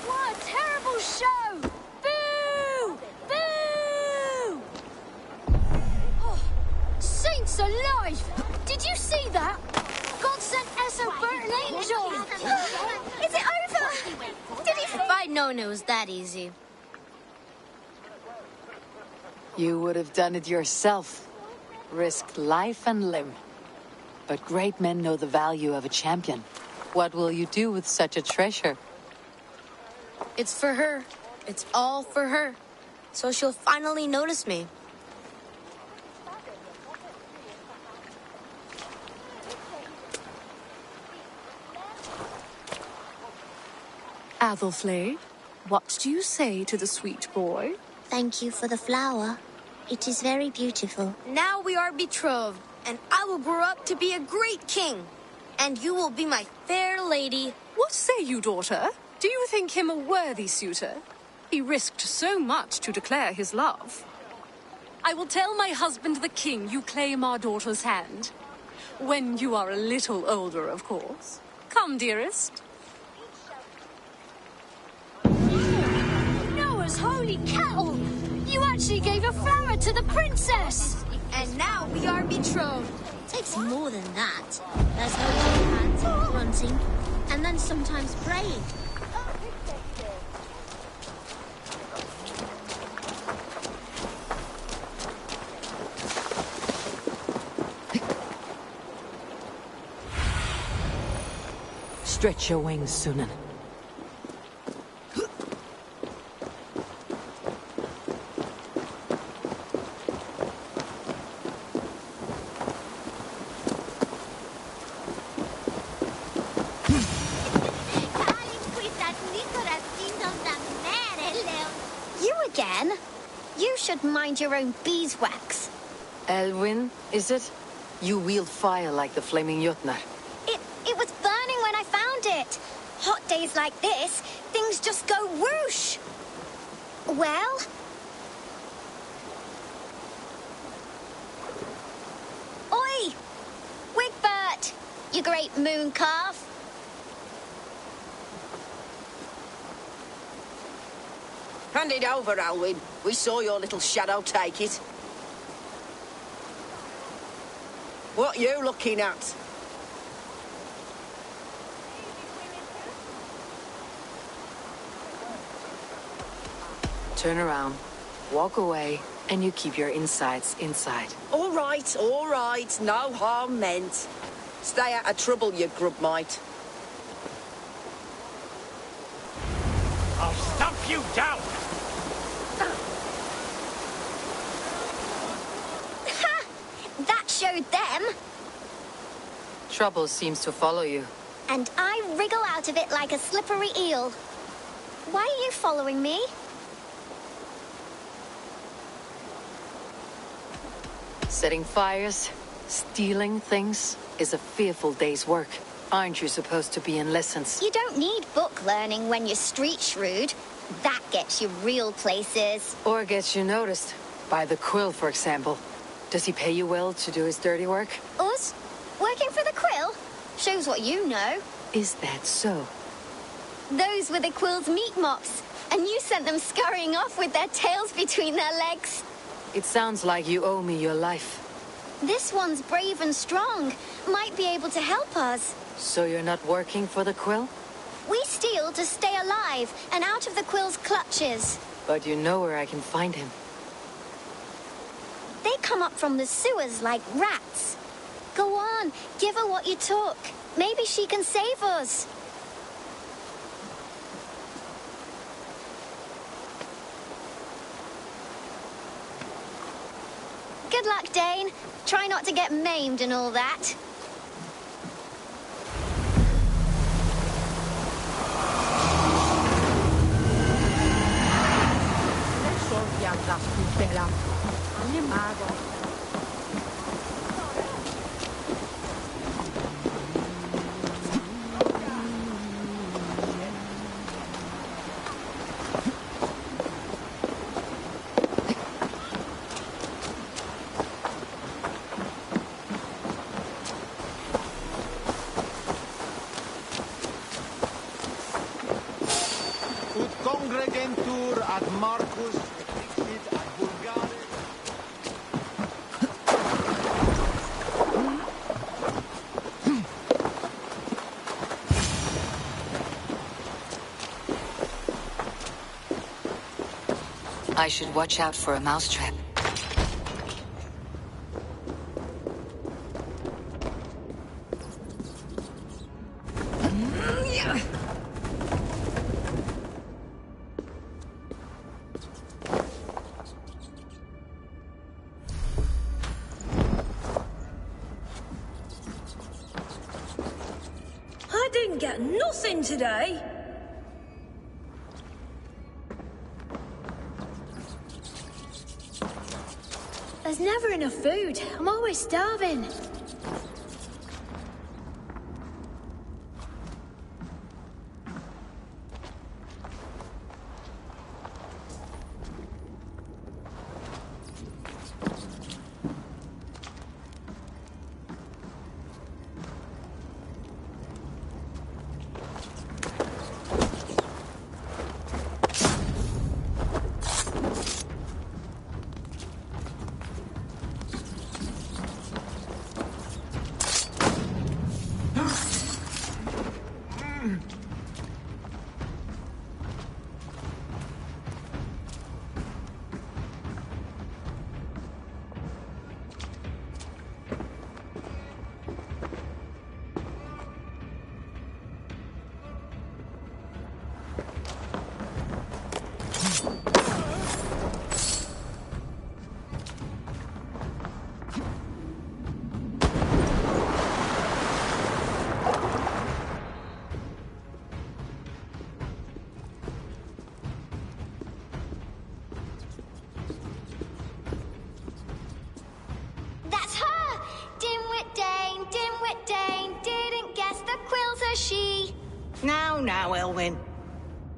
What a terrible show! Boo! Boo! Oh, saints alive! Did you see that? God sent Ethelbert an angel! Is it over? Did he... If I'd known it was that easy. You would have done it yourself. Risked life and limb. But great men know the value of a champion. What will you do with such a treasure? It's for her. It's all for her. So she'll finally notice me. Athelflaed, what do you say to the sweet boy? Thank you for the flower. It is very beautiful. Now we are betrothed, and I will grow up to be a great king. And you will be my fair lady. What say you, daughter? Do you think him a worthy suitor? He risked so much to declare his love. I will tell my husband the king you claim our daughter's hand. When you are a little older, of course. Come, dearest. Noah's holy cattle! You actually gave a flower to the princess! And now we are betrothed. Takes more than that. There's holding hands, grunting, and then sometimes praying. Stretch your wings, Sunan. You again? You should mind your own beeswax. Elwyn, is it? You wield fire like the flaming Jotnar. It was burning when I found it. Hot days like this, things just go whoosh. Well? Oi! Wigbert! You great moon calf. Hand it over, Alwyn. We saw your little shadow take it. What you looking at? Turn around, walk away, and you keep your insides inside. All right, no harm meant. Stay out of trouble, you grub mite. I'll stump you down! Ha! That showed them. Trouble seems to follow you. And I wriggle out of it like a slippery eel. Why are you following me? Setting fires, stealing things is a fearful day's work. Aren't you supposed to be in lessons? You don't need book learning when you're street shrewd. That gets you real places. Or gets you noticed. By the quill, for example. Does he pay you well to do his dirty work? Us? Working for the quill? Shows what you know. Is that so? Those were the quill's meat mops. And you sent them scurrying off with their tails between their legs. It sounds like you owe me your life. This one's brave and strong. Might be able to help us. So you're not working for the quill? We steal to stay alive and out of the quill's clutches. But you know where I can find him. They come up from the sewers like rats. Go on, give her what you took. Maybe she can save us. Good luck, Dane. Try not to get maimed and all that. I should watch out for a mousetrap. I didn't get nothing today. There's never enough food. I'm always starving. That's her! Dimwit Dane, didn't guess the quill's a she. Now, Elwyn.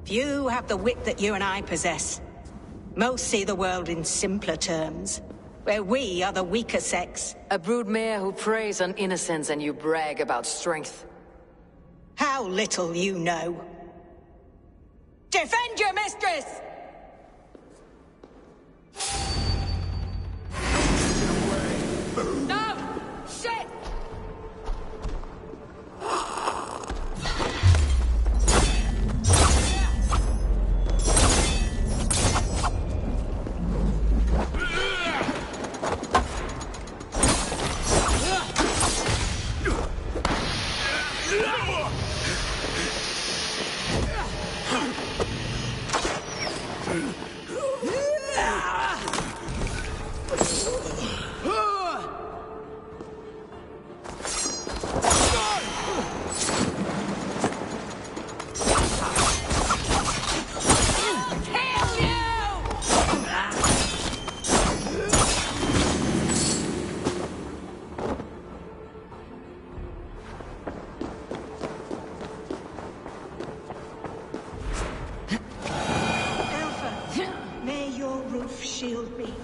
Few have the wit that you and I possess. Most see the world in simpler terms, where we are the weaker sex. A broodmare who preys on innocence and you brag about strength. How little you know. Defend your mistress! No! Shit! Shield me.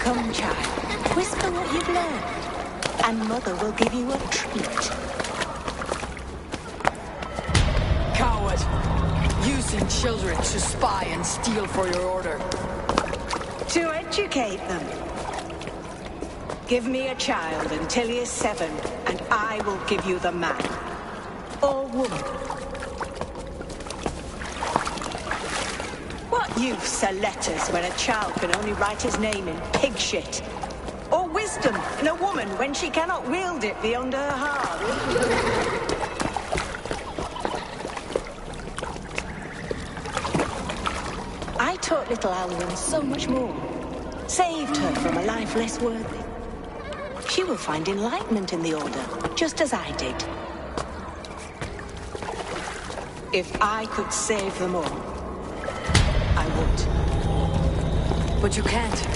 Come, child. Whisper what you've learned, and Mother will give you a treat. Coward! Using children to spy and steal for your order. To educate them. Give me a child until he is 7, and I will give you the man. Or woman. What use are letters when a child can only write his name in pig shit? Or wisdom in a woman when she cannot wield it beyond her heart? I taught little Alwyn so much more. Saved her from a life less worthy. She will find enlightenment in the Order, just as I did. If I could save them all, I would. But you can't.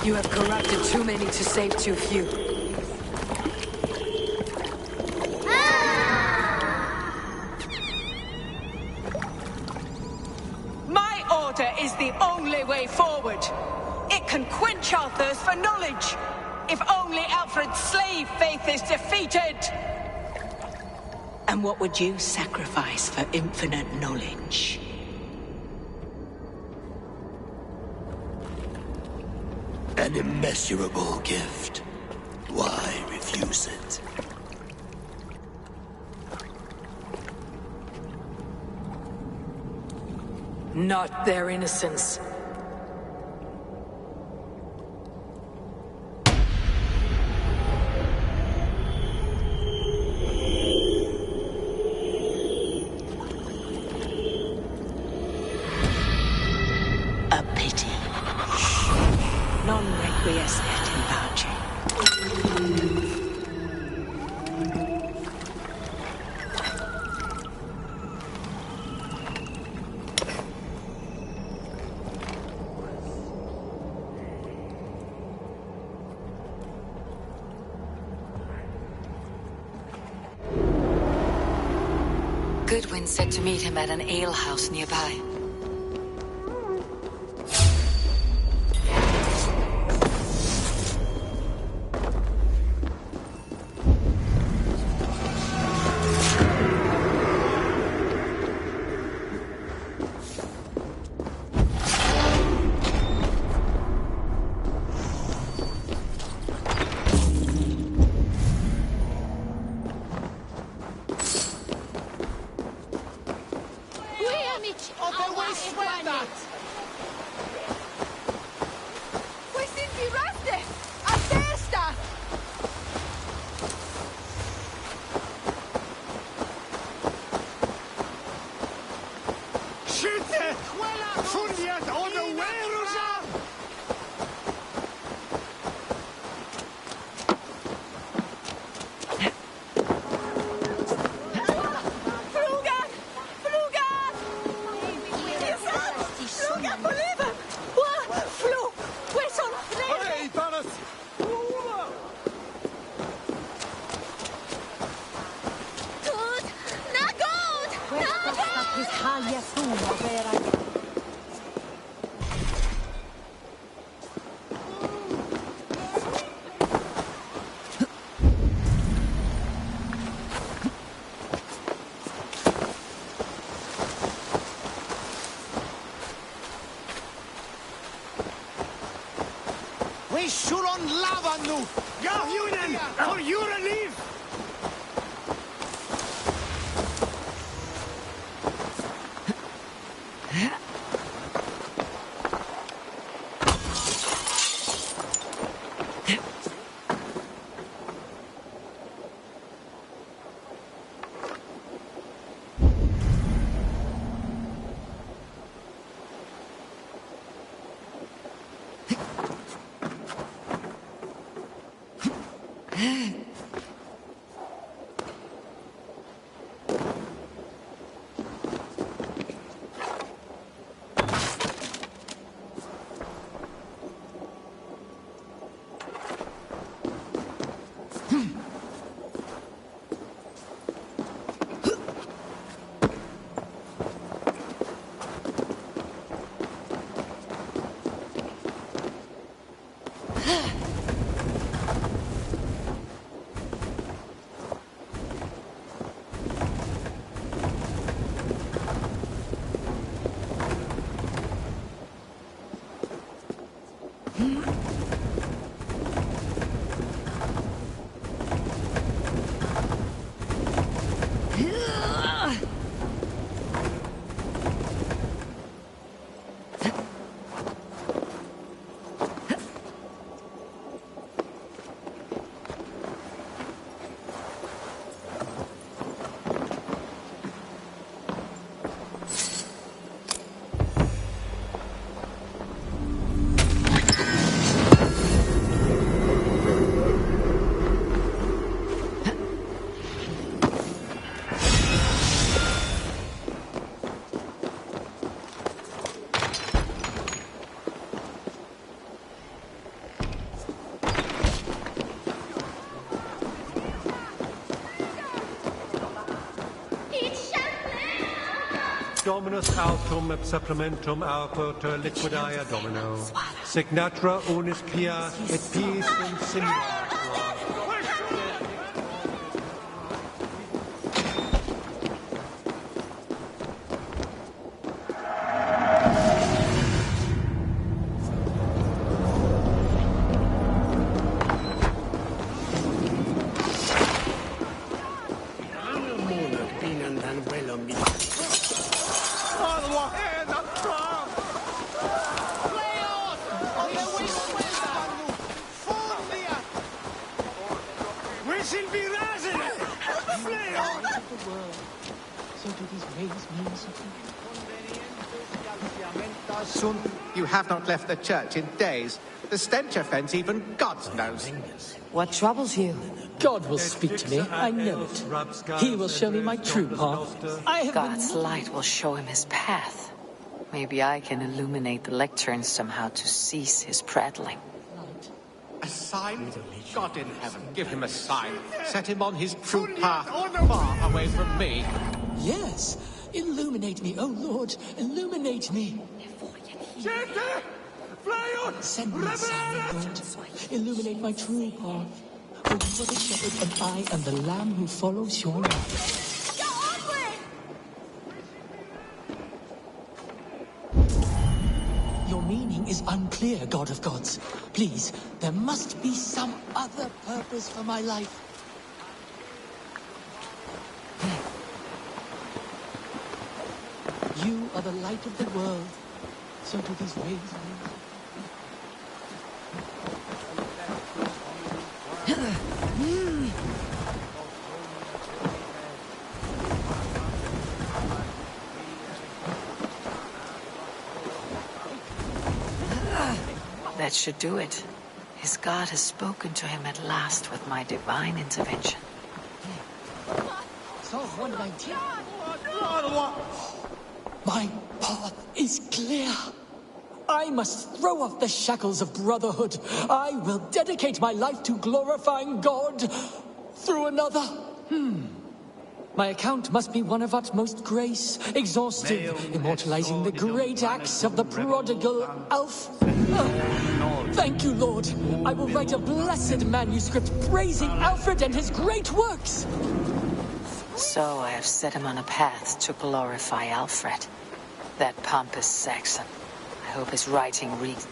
You have corrupted too many to save too few. only way forward. It can quench our thirst for knowledge. If only Alfred's slave faith is defeated. And what would you sacrifice for infinite knowledge? An immeasurable gift. Why refuse it? Not their innocence. A pity. Non requiescat in pace. Goodwin said to meet him at an alehouse nearby. We should on lava nu! Ja, Junen! For your relief! Dominus autum et supplementum autor liquidae domino. Signatra unis pia et peace in simulacra. You have not left the church in days. The stench offends even God knows. What troubles you? God will speak to me, I know it. He will show me my true path. God's light will show him his path. Maybe I can illuminate the lectern somehow to cease his prattling. A sign? God in heaven, give him a sign. Set him on his true path, far away from me. Yes, illuminate me, oh Lord, illuminate me. Send me a sign, Lord. Illuminate my true path. For you are the shepherd, and I am the lamb who follows your light. Your meaning is unclear, God of gods. Please, there must be some other purpose for my life. You are the light of the world. So do these rays mean? That should do it. His God has spoken to him at last with my divine intervention. Psalm 119. My path is clear. I must throw off the shackles of brotherhood. I will dedicate my life to glorifying God through another. My account must be one of utmost grace, exhaustive, immortalizing the great acts of the prodigal Alf. Thank you, Lord. I will write a blessed manuscript praising Alfred and his great works. So I have set him on a path to glorify Alfred, that pompous Saxon. I hope his writing reads.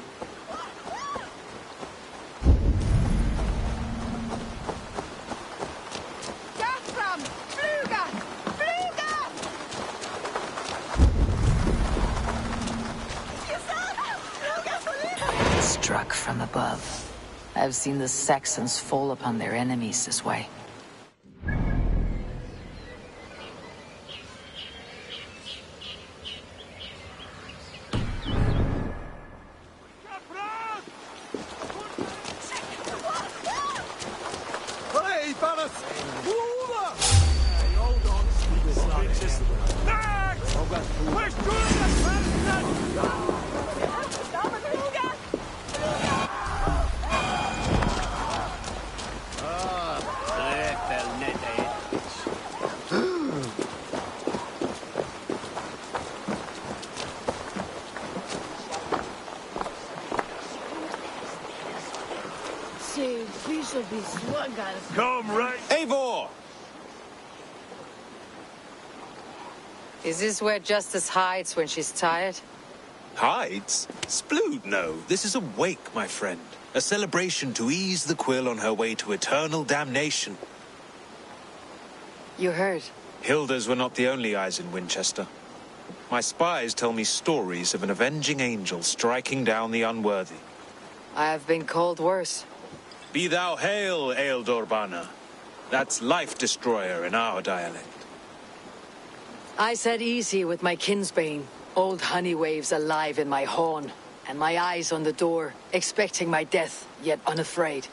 Struck from above. I've seen the Saxons fall upon their enemies this way. Come right. Eivor! Is this where Justice hides when she's tired? Hides? Splood, no. This is a wake, my friend. A celebration to ease the quill on her way to eternal damnation. You heard. Hilda's were not the only eyes in Winchester. My spies tell me stories of an avenging angel striking down the unworthy. I have been called worse. Be thou hail, Ealdorbanna. That's life destroyer in our dialect. I said easy with my kinsbane. Old honey waves alive in my horn, and my eyes on the door, expecting my death, yet unafraid.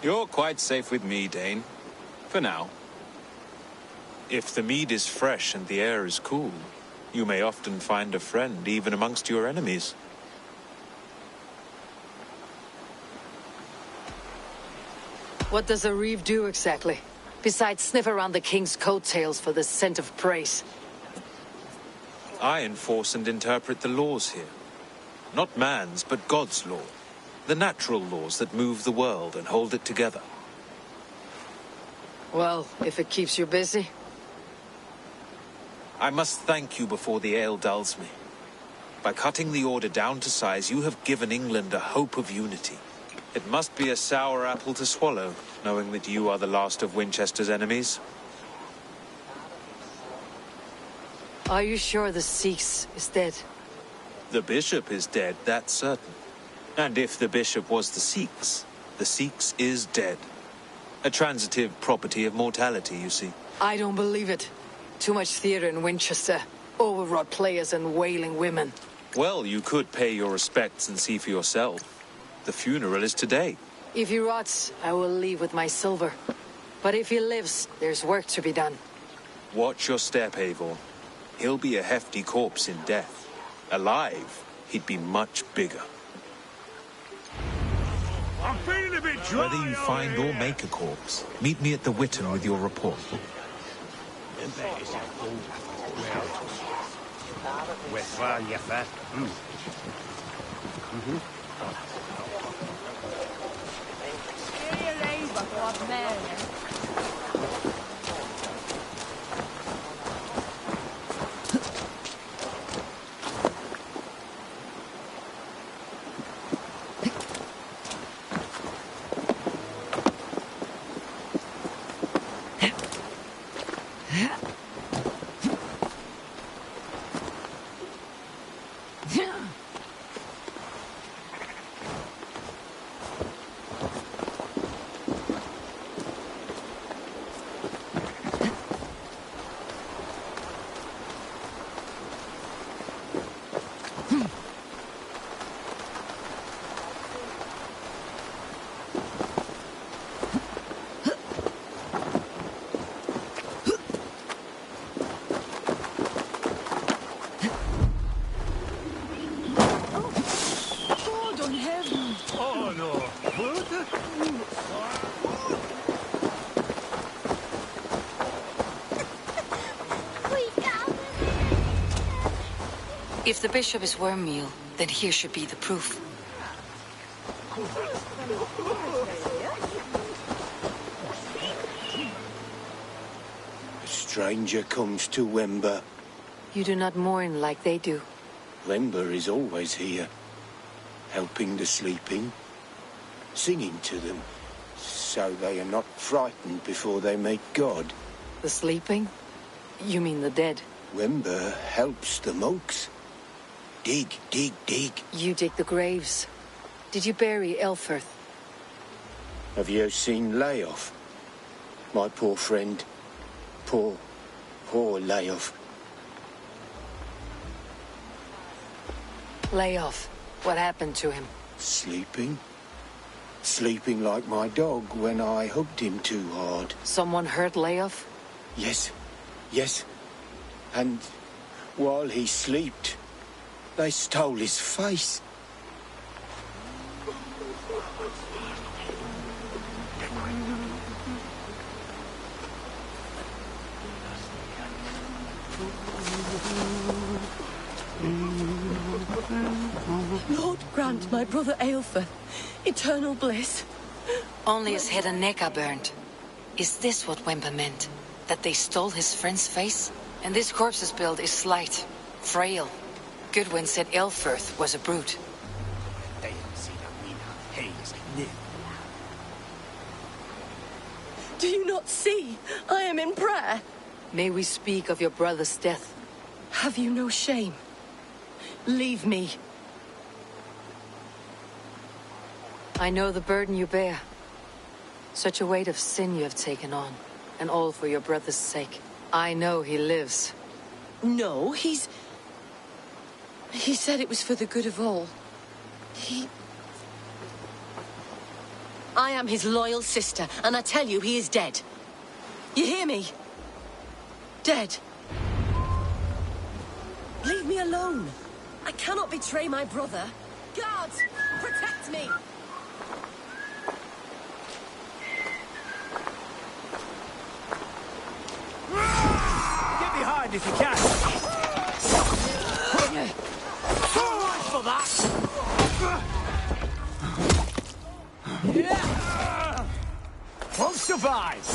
You're quite safe with me, Dane. For now. If the mead is fresh and the air is cool, you may often find a friend even amongst your enemies. What does a reeve do exactly? Besides, sniff around the king's coattails for the scent of praise. I enforce and interpret the laws here. Not man's, but God's law. The natural laws that move the world and hold it together. Well, if it keeps you busy. I must thank you before the ale dulls me. By cutting the order down to size, you have given England a hope of unity. It must be a sour apple to swallow, knowing that you are the last of Winchester's enemies. Are you sure the Sikhs is dead? The bishop is dead, that's certain. And if the bishop was the Sikhs is dead. A transitive property of mortality, you see. I don't believe it. Too much theater in Winchester. Overwrought players and wailing women. Well, you could pay your respects and see for yourself. The funeral is today. If he rots, I will leave with my silver. But if he lives, there's work to be done. Watch your step, Eivor. He'll be a hefty corpse in death. Alive, he'd be much bigger. I'm feeling a bit dry. Whether you find or make a corpse, meet me at the Witten with your report. If the bishop is worm meal, then here should be the proof. A stranger comes to Wember. You do not mourn like they do. Wember is always here, helping the sleeping, singing to them, so they are not frightened before they meet God. The sleeping? You mean the dead? Wember helps the monks. Dig, dig, dig. You dig the graves. Did you bury Elfirth? Have you seen Layoff? My poor friend. Poor Layoff. Layoff. What happened to him? Sleeping. Sleeping like my dog when I hugged him too hard. Someone hurt Layoff? Yes. And while he slept, they stole his face. Lord grant my brother Aelfir eternal bliss. Only his head and neck are burned. Is this what Wember meant? That they stole his friend's face? And this corpse's build is slight, frail. Goodwin said Elfirth was a brute. Do you not see? I am in prayer. May we speak of your brother's death? Have you no shame? Leave me. I know the burden you bear. Such a weight of sin you have taken on, and all for your brother's sake. I know he lives. No, He said it was for the good of all. I am his loyal sister, and I tell you he is dead. You hear me? Dead. Leave me alone. I cannot betray my brother. Guards, protect me! hand if you can. All right for that. Won't survive.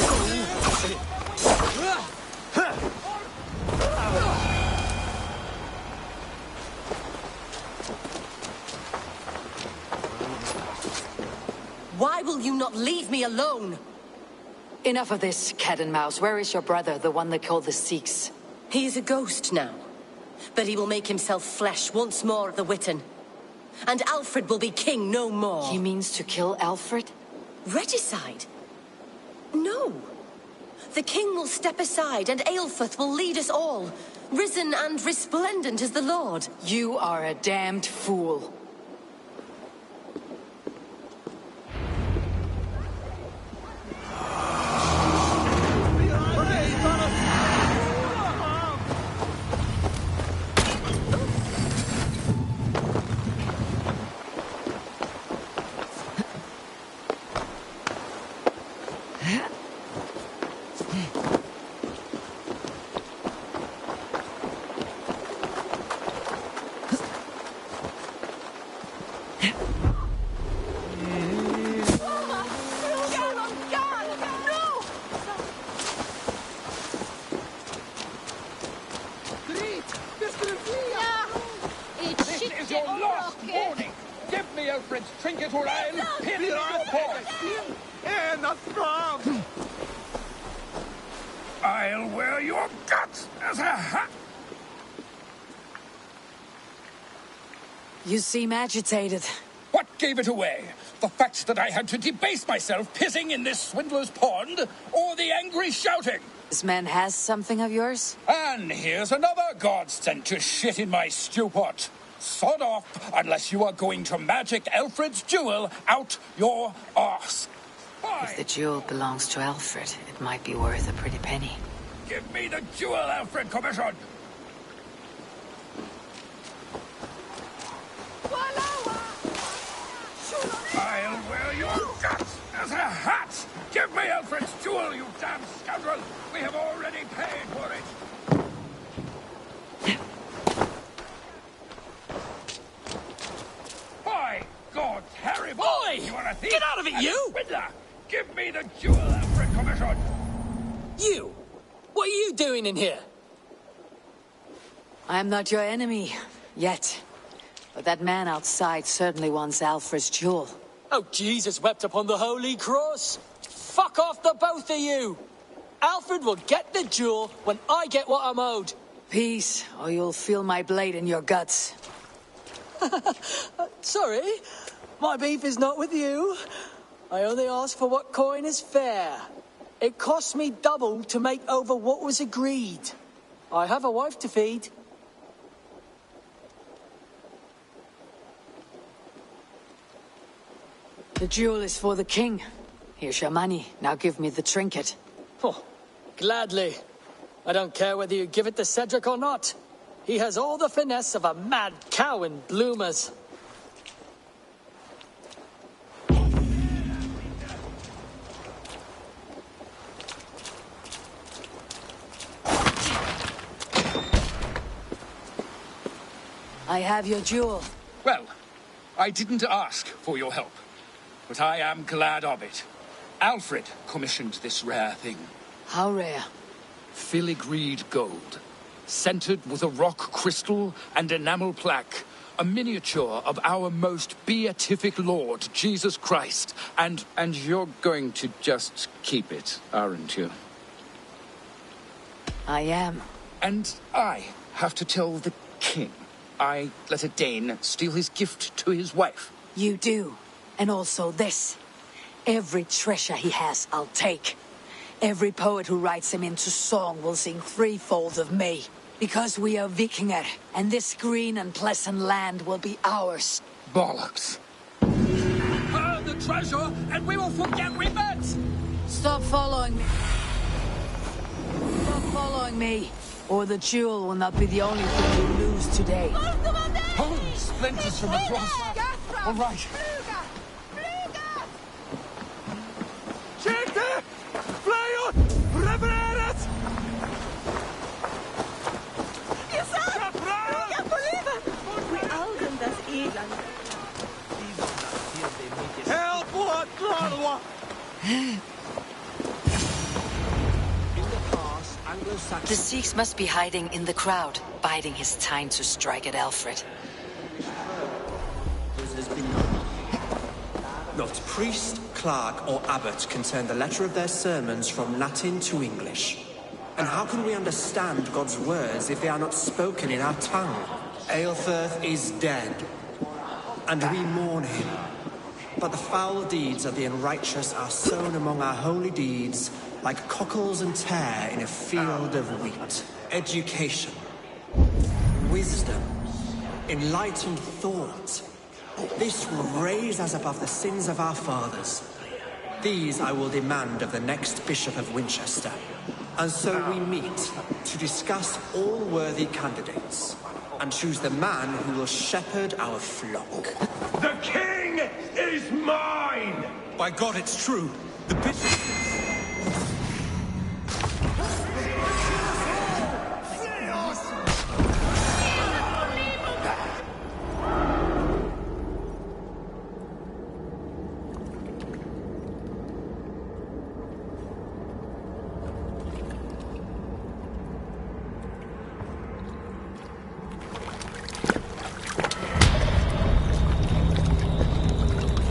Why will you not leave me alone? Enough of this, cat and mouse. Where is your brother, the one they call the Sikhs? He is a ghost now. But he will make himself flesh once more at the Witten. And Alfred will be king no more. He means to kill Alfred? Regicide? No. The king will step aside and Aelfrith will lead us all, risen and resplendent as the Lord. You are a damned fool. Trinket or I'll pin your paw. And the thumb. I'll wear your guts as a hat. You seem agitated. What gave it away? The fact that I had to debase myself pissing in this swindler's pond, or the angry shouting? This man has something of yours? And here's another god sent to shit in my stew pot. Sod off, unless you are going to magic Alfred's jewel out your arse. If the jewel belongs to Alfred, it might be worth a pretty penny. Give me the jewel, Alfred Commission! I'll wear your guts as a hat! Give me Alfred's jewel, you damn scoundrel! We have already paid for it! By God, Harry! Oi! You are a thief! Get out of it, you! Swindler! Give me the jewel, Alfred Commission! You! What are you doing in here? I am not your enemy, yet. But that man outside certainly wants Alfred's jewel. Oh, Jesus wept upon the holy cross! Fuck off, the both of you! Alfred will get the jewel when I get what I'm owed. Peace, or you'll feel my blade in your guts. Sorry, my beef is not with you. I only ask for what coin is fair. It cost me double to make over what was agreed. I have a wife to feed. The jewel is for the king. Here's your money. Now give me the trinket. Oh, gladly. I don't care whether you give it to Cedric or not. He has all the finesse of a mad cow in bloomers. I have your jewel. Well, I didn't ask for your help, but I am glad of it. Alfred commissioned this rare thing. How rare? Filigreed gold, centered with a rock crystal and enamel plaque, a miniature of our most beatific Lord, Jesus Christ. And you're going to just keep it, aren't you? I am. And I have to tell the king I let a Dane steal his gift to his wife. You do. And also this. Every treasure he has, I'll take. Every poet who writes him into song will sing threefold of me. Because we are Vikinger, and this green and pleasant land will be ours. Bollocks. Burn the treasure, and we will forget we met! Stop following me. Stop following me, or the jewel will not be the only thing you lose today. Oh, splinters from the cross. All right. Cerca! Fly on! Revererat! The Sikhs must be hiding in the crowd, biding his time to strike at Alfred. Not priest, clerk, or abbot can turn the letter of their sermons from Latin to English. And how can we understand God's words if they are not spoken in our tongue? Aelfirth is dead, and we mourn him. But the foul deeds of the unrighteous are sown among our holy deeds, like cockles and tare in a field of wheat. Education, wisdom, enlightened thought. This will raise us above the sins of our fathers. These I will demand of the next Bishop of Winchester. And so we meet to discuss all worthy candidates and choose the man who will shepherd our flock. The king is mine! By God, it's true. The bishop...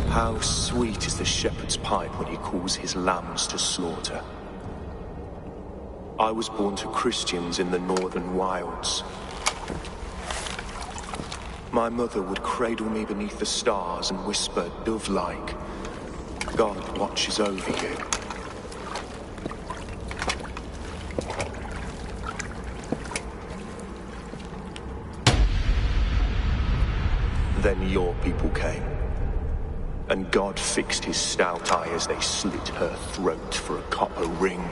How sweet is the shepherd's pipe when he calls his lambs to slaughter. I was born to Christians in the northern wilds. My mother would cradle me beneath the stars and whisper, dove-like, God watches over you. Then your people came. And God fixed his stout eye as they slit her throat for a copper ring.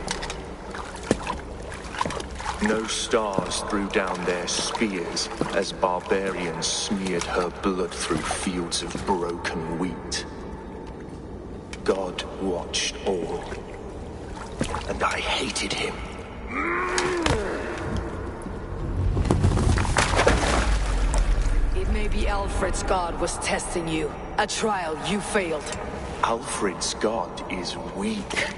No stars threw down their spears as barbarians smeared her blood through fields of broken wheat. God watched all, and I hated him. It may be Alfred's god was testing you. A trial you failed. Alfred's god is weak.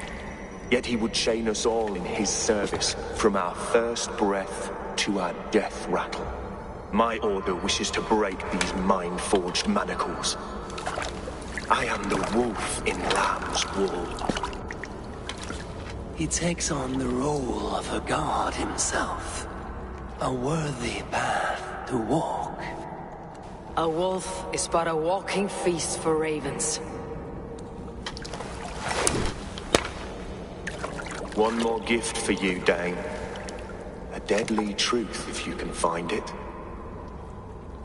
Yet he would chain us all in his service, from our first breath to our death rattle. My order wishes to break these mind-forged manacles. I am the wolf in lamb's wool. He takes on the role of a god himself. A worthy path to walk. A wolf is but a walking feast for ravens. One more gift for you, Dane. A deadly truth, if you can find it.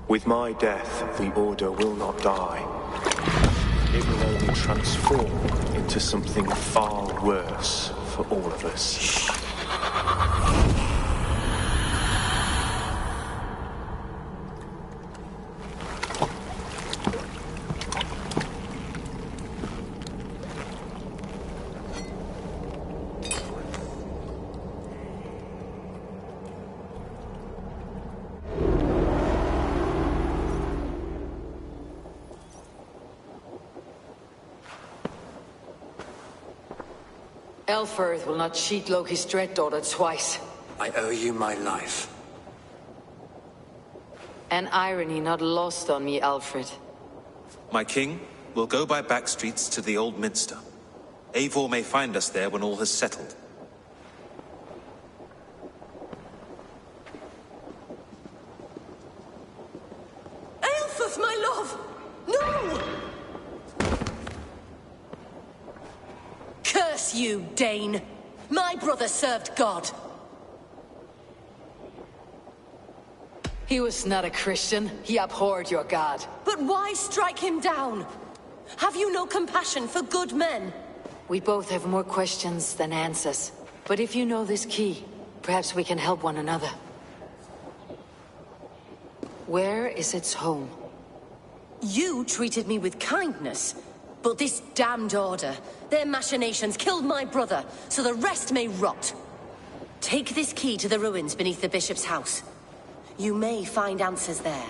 With my death, the Order will not die. It will only transform into something far worse for all of us. Aelfirth will not cheat Loki's dread daughter twice. I owe you my life. An irony not lost on me, Alfred. My king, we'll go by back streets to the old minster. Eivor may find us there when all has settled. Aelfirth, my love! No! Curse you, Dane! My brother served God. He was not a Christian. He abhorred your god. But why strike him down? Have you no compassion for good men? We both have more questions than answers. But if you know this key, perhaps we can help one another. Where is its home? You treated me with kindness. But this damned Order, their machinations killed my brother, so the rest may rot. Take this key to the ruins beneath the bishop's house. You may find answers there.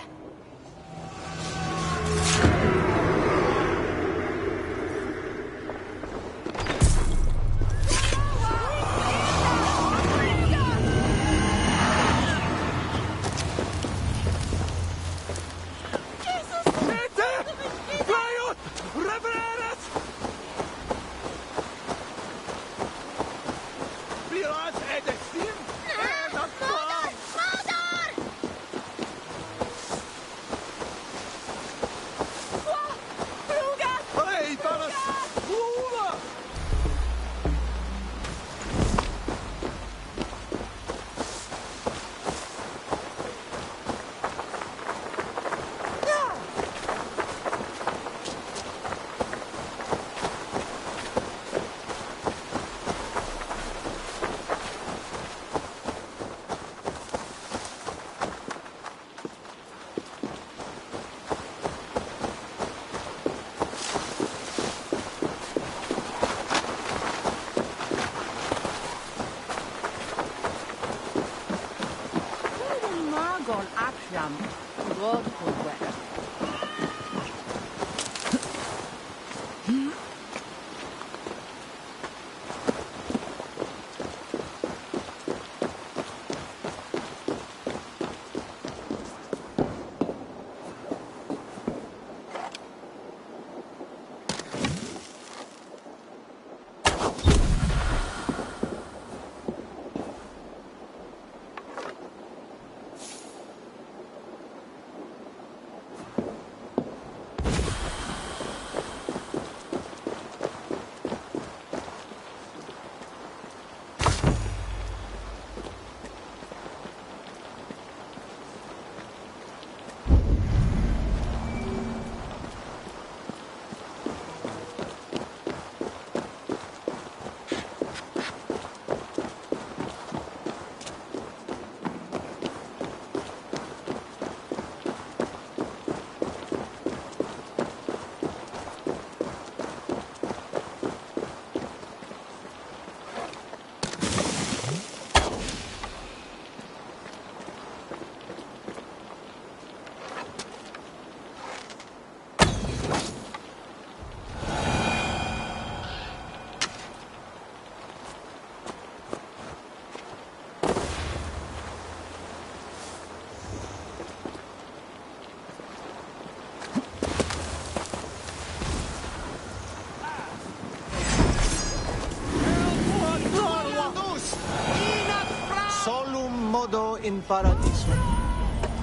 in paradiso.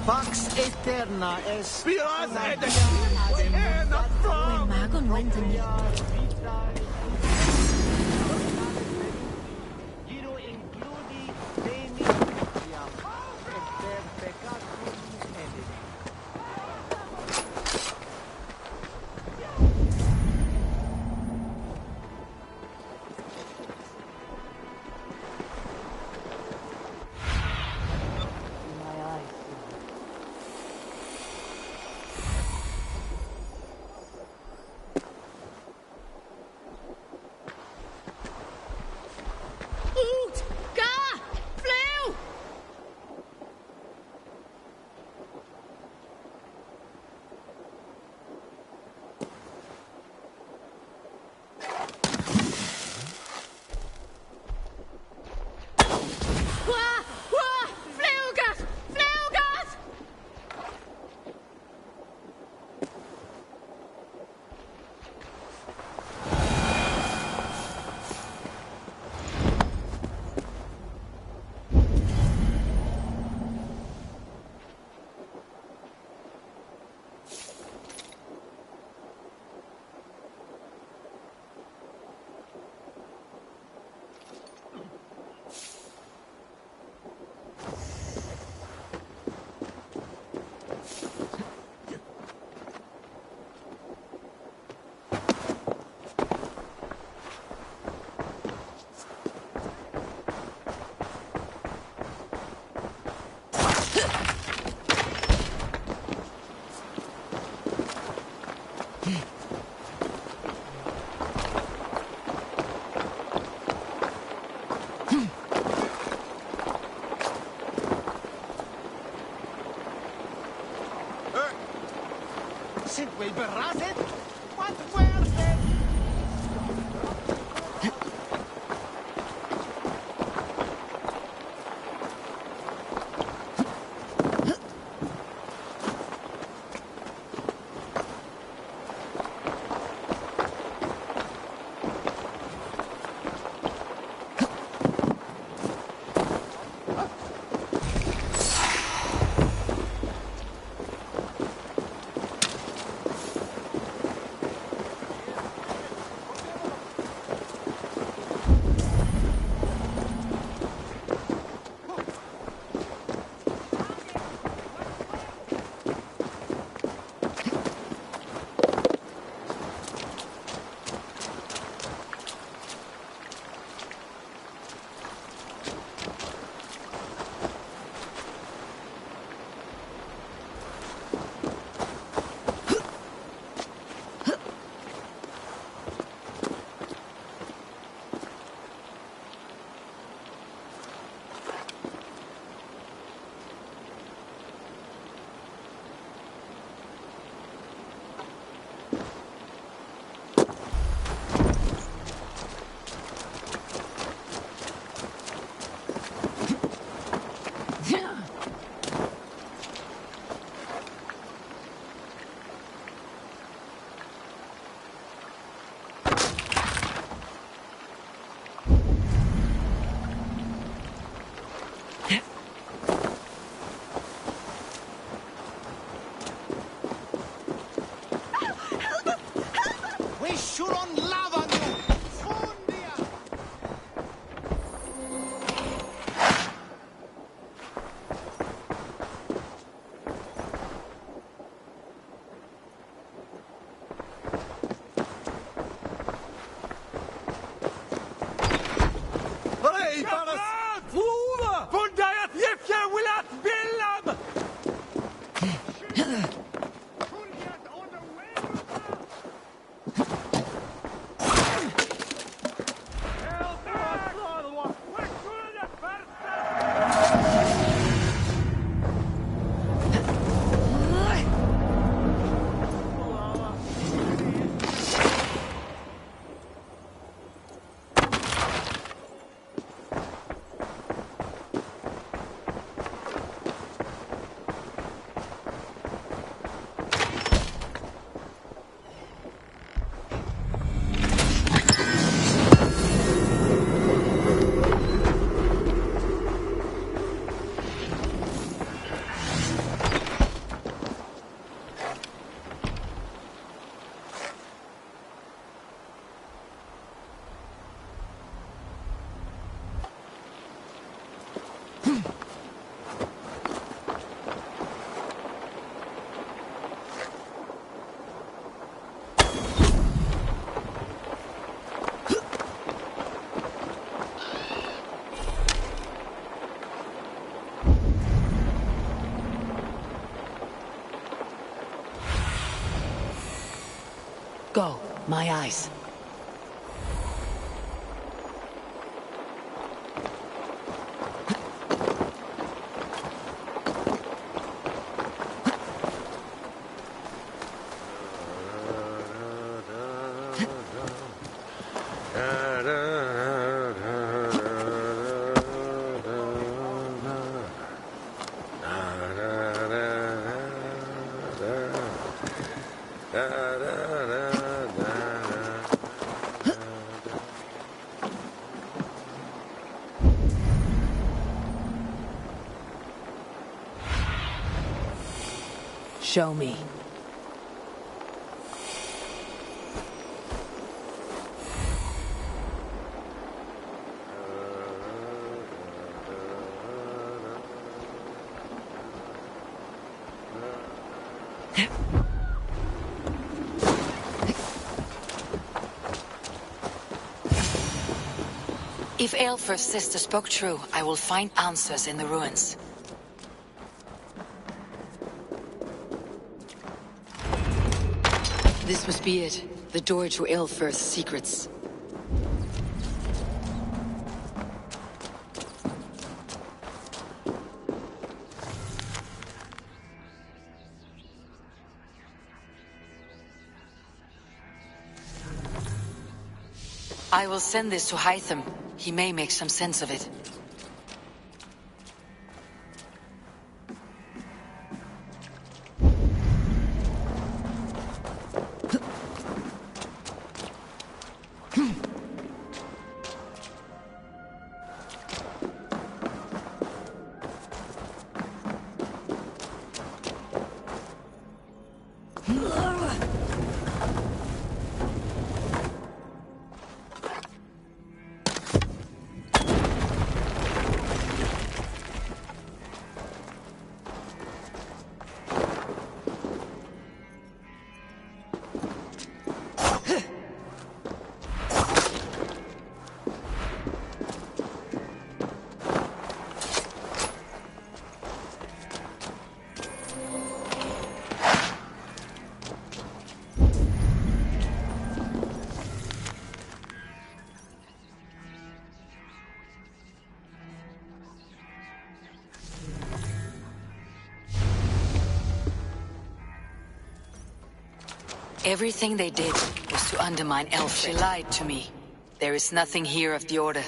Pax eterna est... Spiras and the from! Magon went and Sind we berased? What were they? go. My eyes. Show me. If Aelfr's sister spoke true, I will find answers in the ruins. This must be it. The door to Aelfr's secrets. I will send this to Hytham. He may make some sense of it. Everything they did was to undermine Aelfred. She lied to me. There is nothing here of the Order.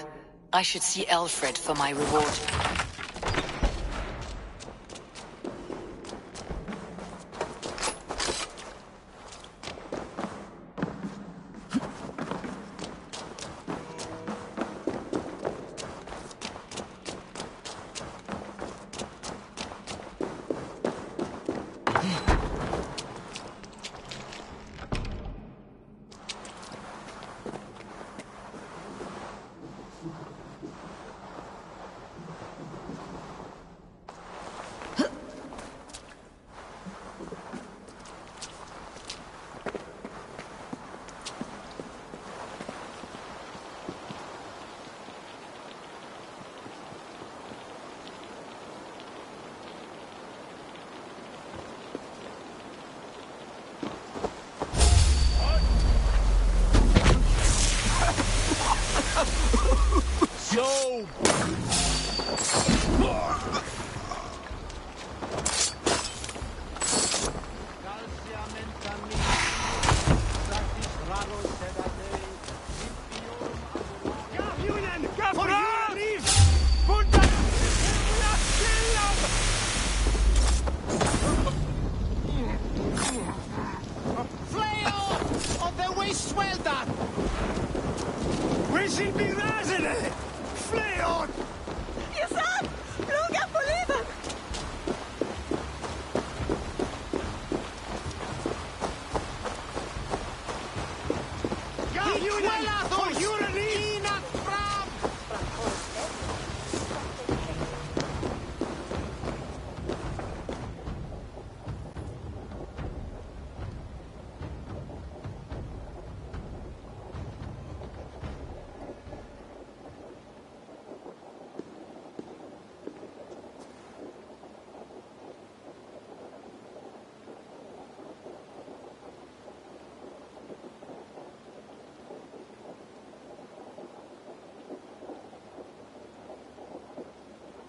I should see Aelfred for my reward.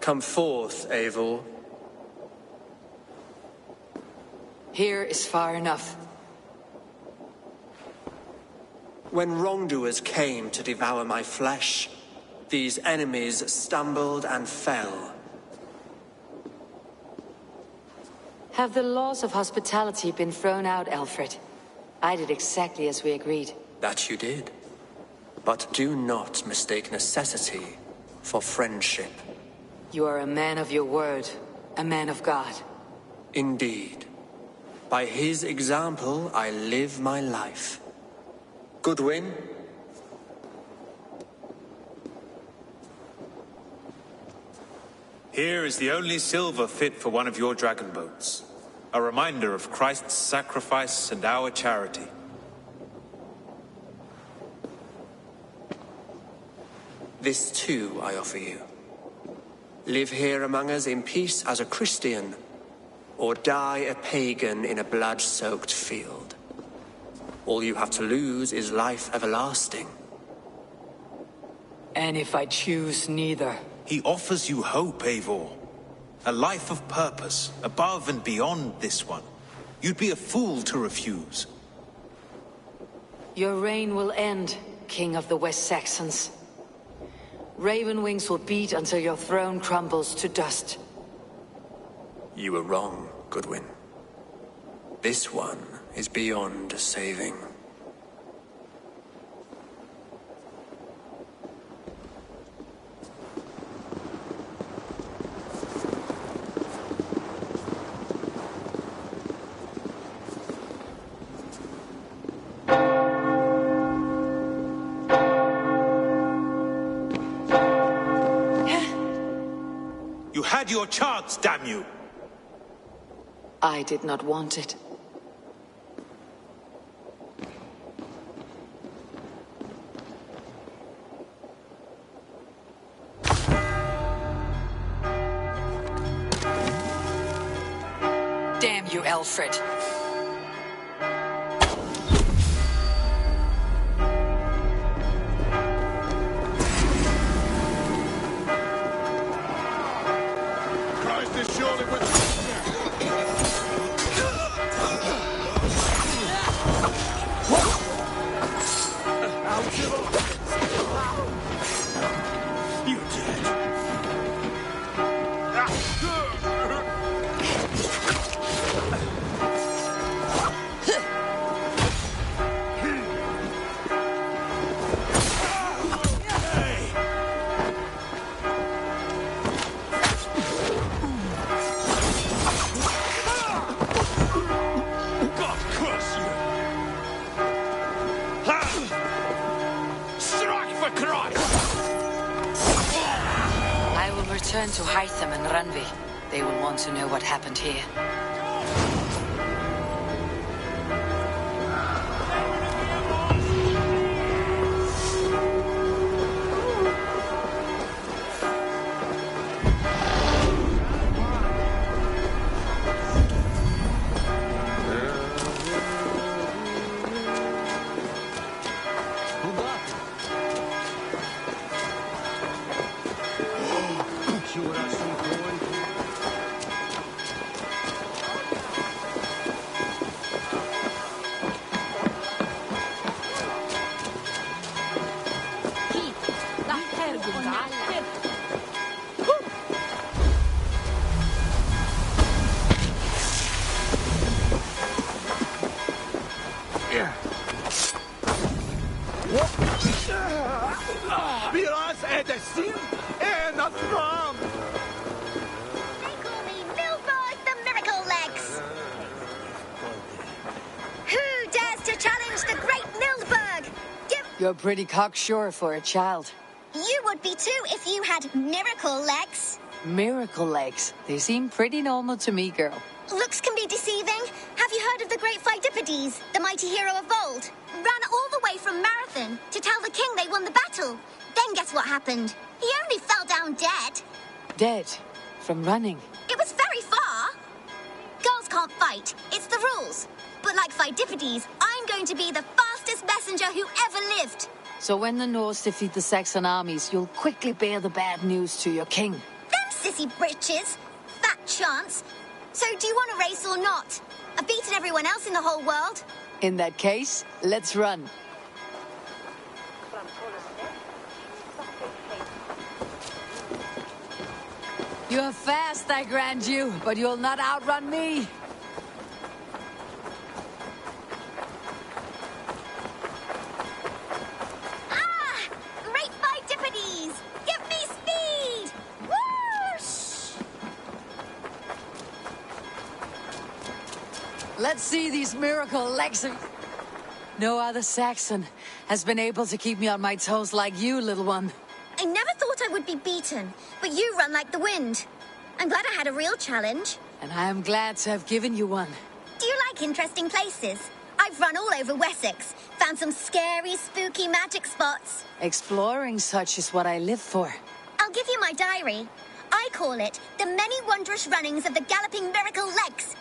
Come forth, Eivor. Here is far enough. When wrongdoers came to devour my flesh, these enemies stumbled and fell. Have the laws of hospitality been thrown out, Alfred? I did exactly as we agreed. That you did. But do not mistake necessity for friendship. You are a man of your word, a man of God. Indeed. By his example, I live my life. Goodwin? Here is the only silver fit for one of your dragon boats. A reminder of Christ's sacrifice and our charity. This too I offer you. Live here among us in peace as a Christian, or die a pagan in a blood-soaked field. All you have to lose is life everlasting. And if I choose neither? He offers you hope, Eivor. A life of purpose, above and beyond this one. You'd be a fool to refuse. Your reign will end, King of the West Saxons. Raven wings will beat until your throne crumbles to dust. You were wrong, Goodwin. This one is beyond saving. You had your chance, damn you! I did not want it. Damn you, Alfred. Christ is surely with Return to Hytham and Randvi. They will want to know what happened here. Miras är det sin ena fram! They call me Milborg the Miracle Legs! Who dares to challenge the great Nilsberg? You're pretty cocksure for a child. You would be too if you had miracle legs. Miracle legs. They seem pretty normal to me, girl. Looks can be deceiving. Have you heard of the great Pheidippides, the mighty hero of old? Ran all the way from Marathon to tell the king they won the battle. Then guess what happened? He only fell down dead. Dead? From running? It was very far. Girls can't fight. It's the rules. But like Pheidippides, I'm going to be the fastest messenger who ever lived. So when the Norse defeat the Saxon armies, you'll quickly bear the bad news to your king. Them sissy britches. Fat chance. So do you want a race or not? I've beaten everyone else in the whole world. In that case, let's run. You are fast, I grant you, but you'll not outrun me. Ah! Great Vitippides! Give me speed! Whoosh! Let's see these miracle legs. No other Saxon has been able to keep me on my toes like you, little one. I never thought I would be beaten, but you run like the wind. I'm glad I had a real challenge. And I am glad to have given you one. Do you like interesting places? I've run all over Wessex, found some scary, spooky magic spots. Exploring such is what I live for. I'll give you my diary. I call it The Many Wondrous Runnings of the Galloping Miracle Legs.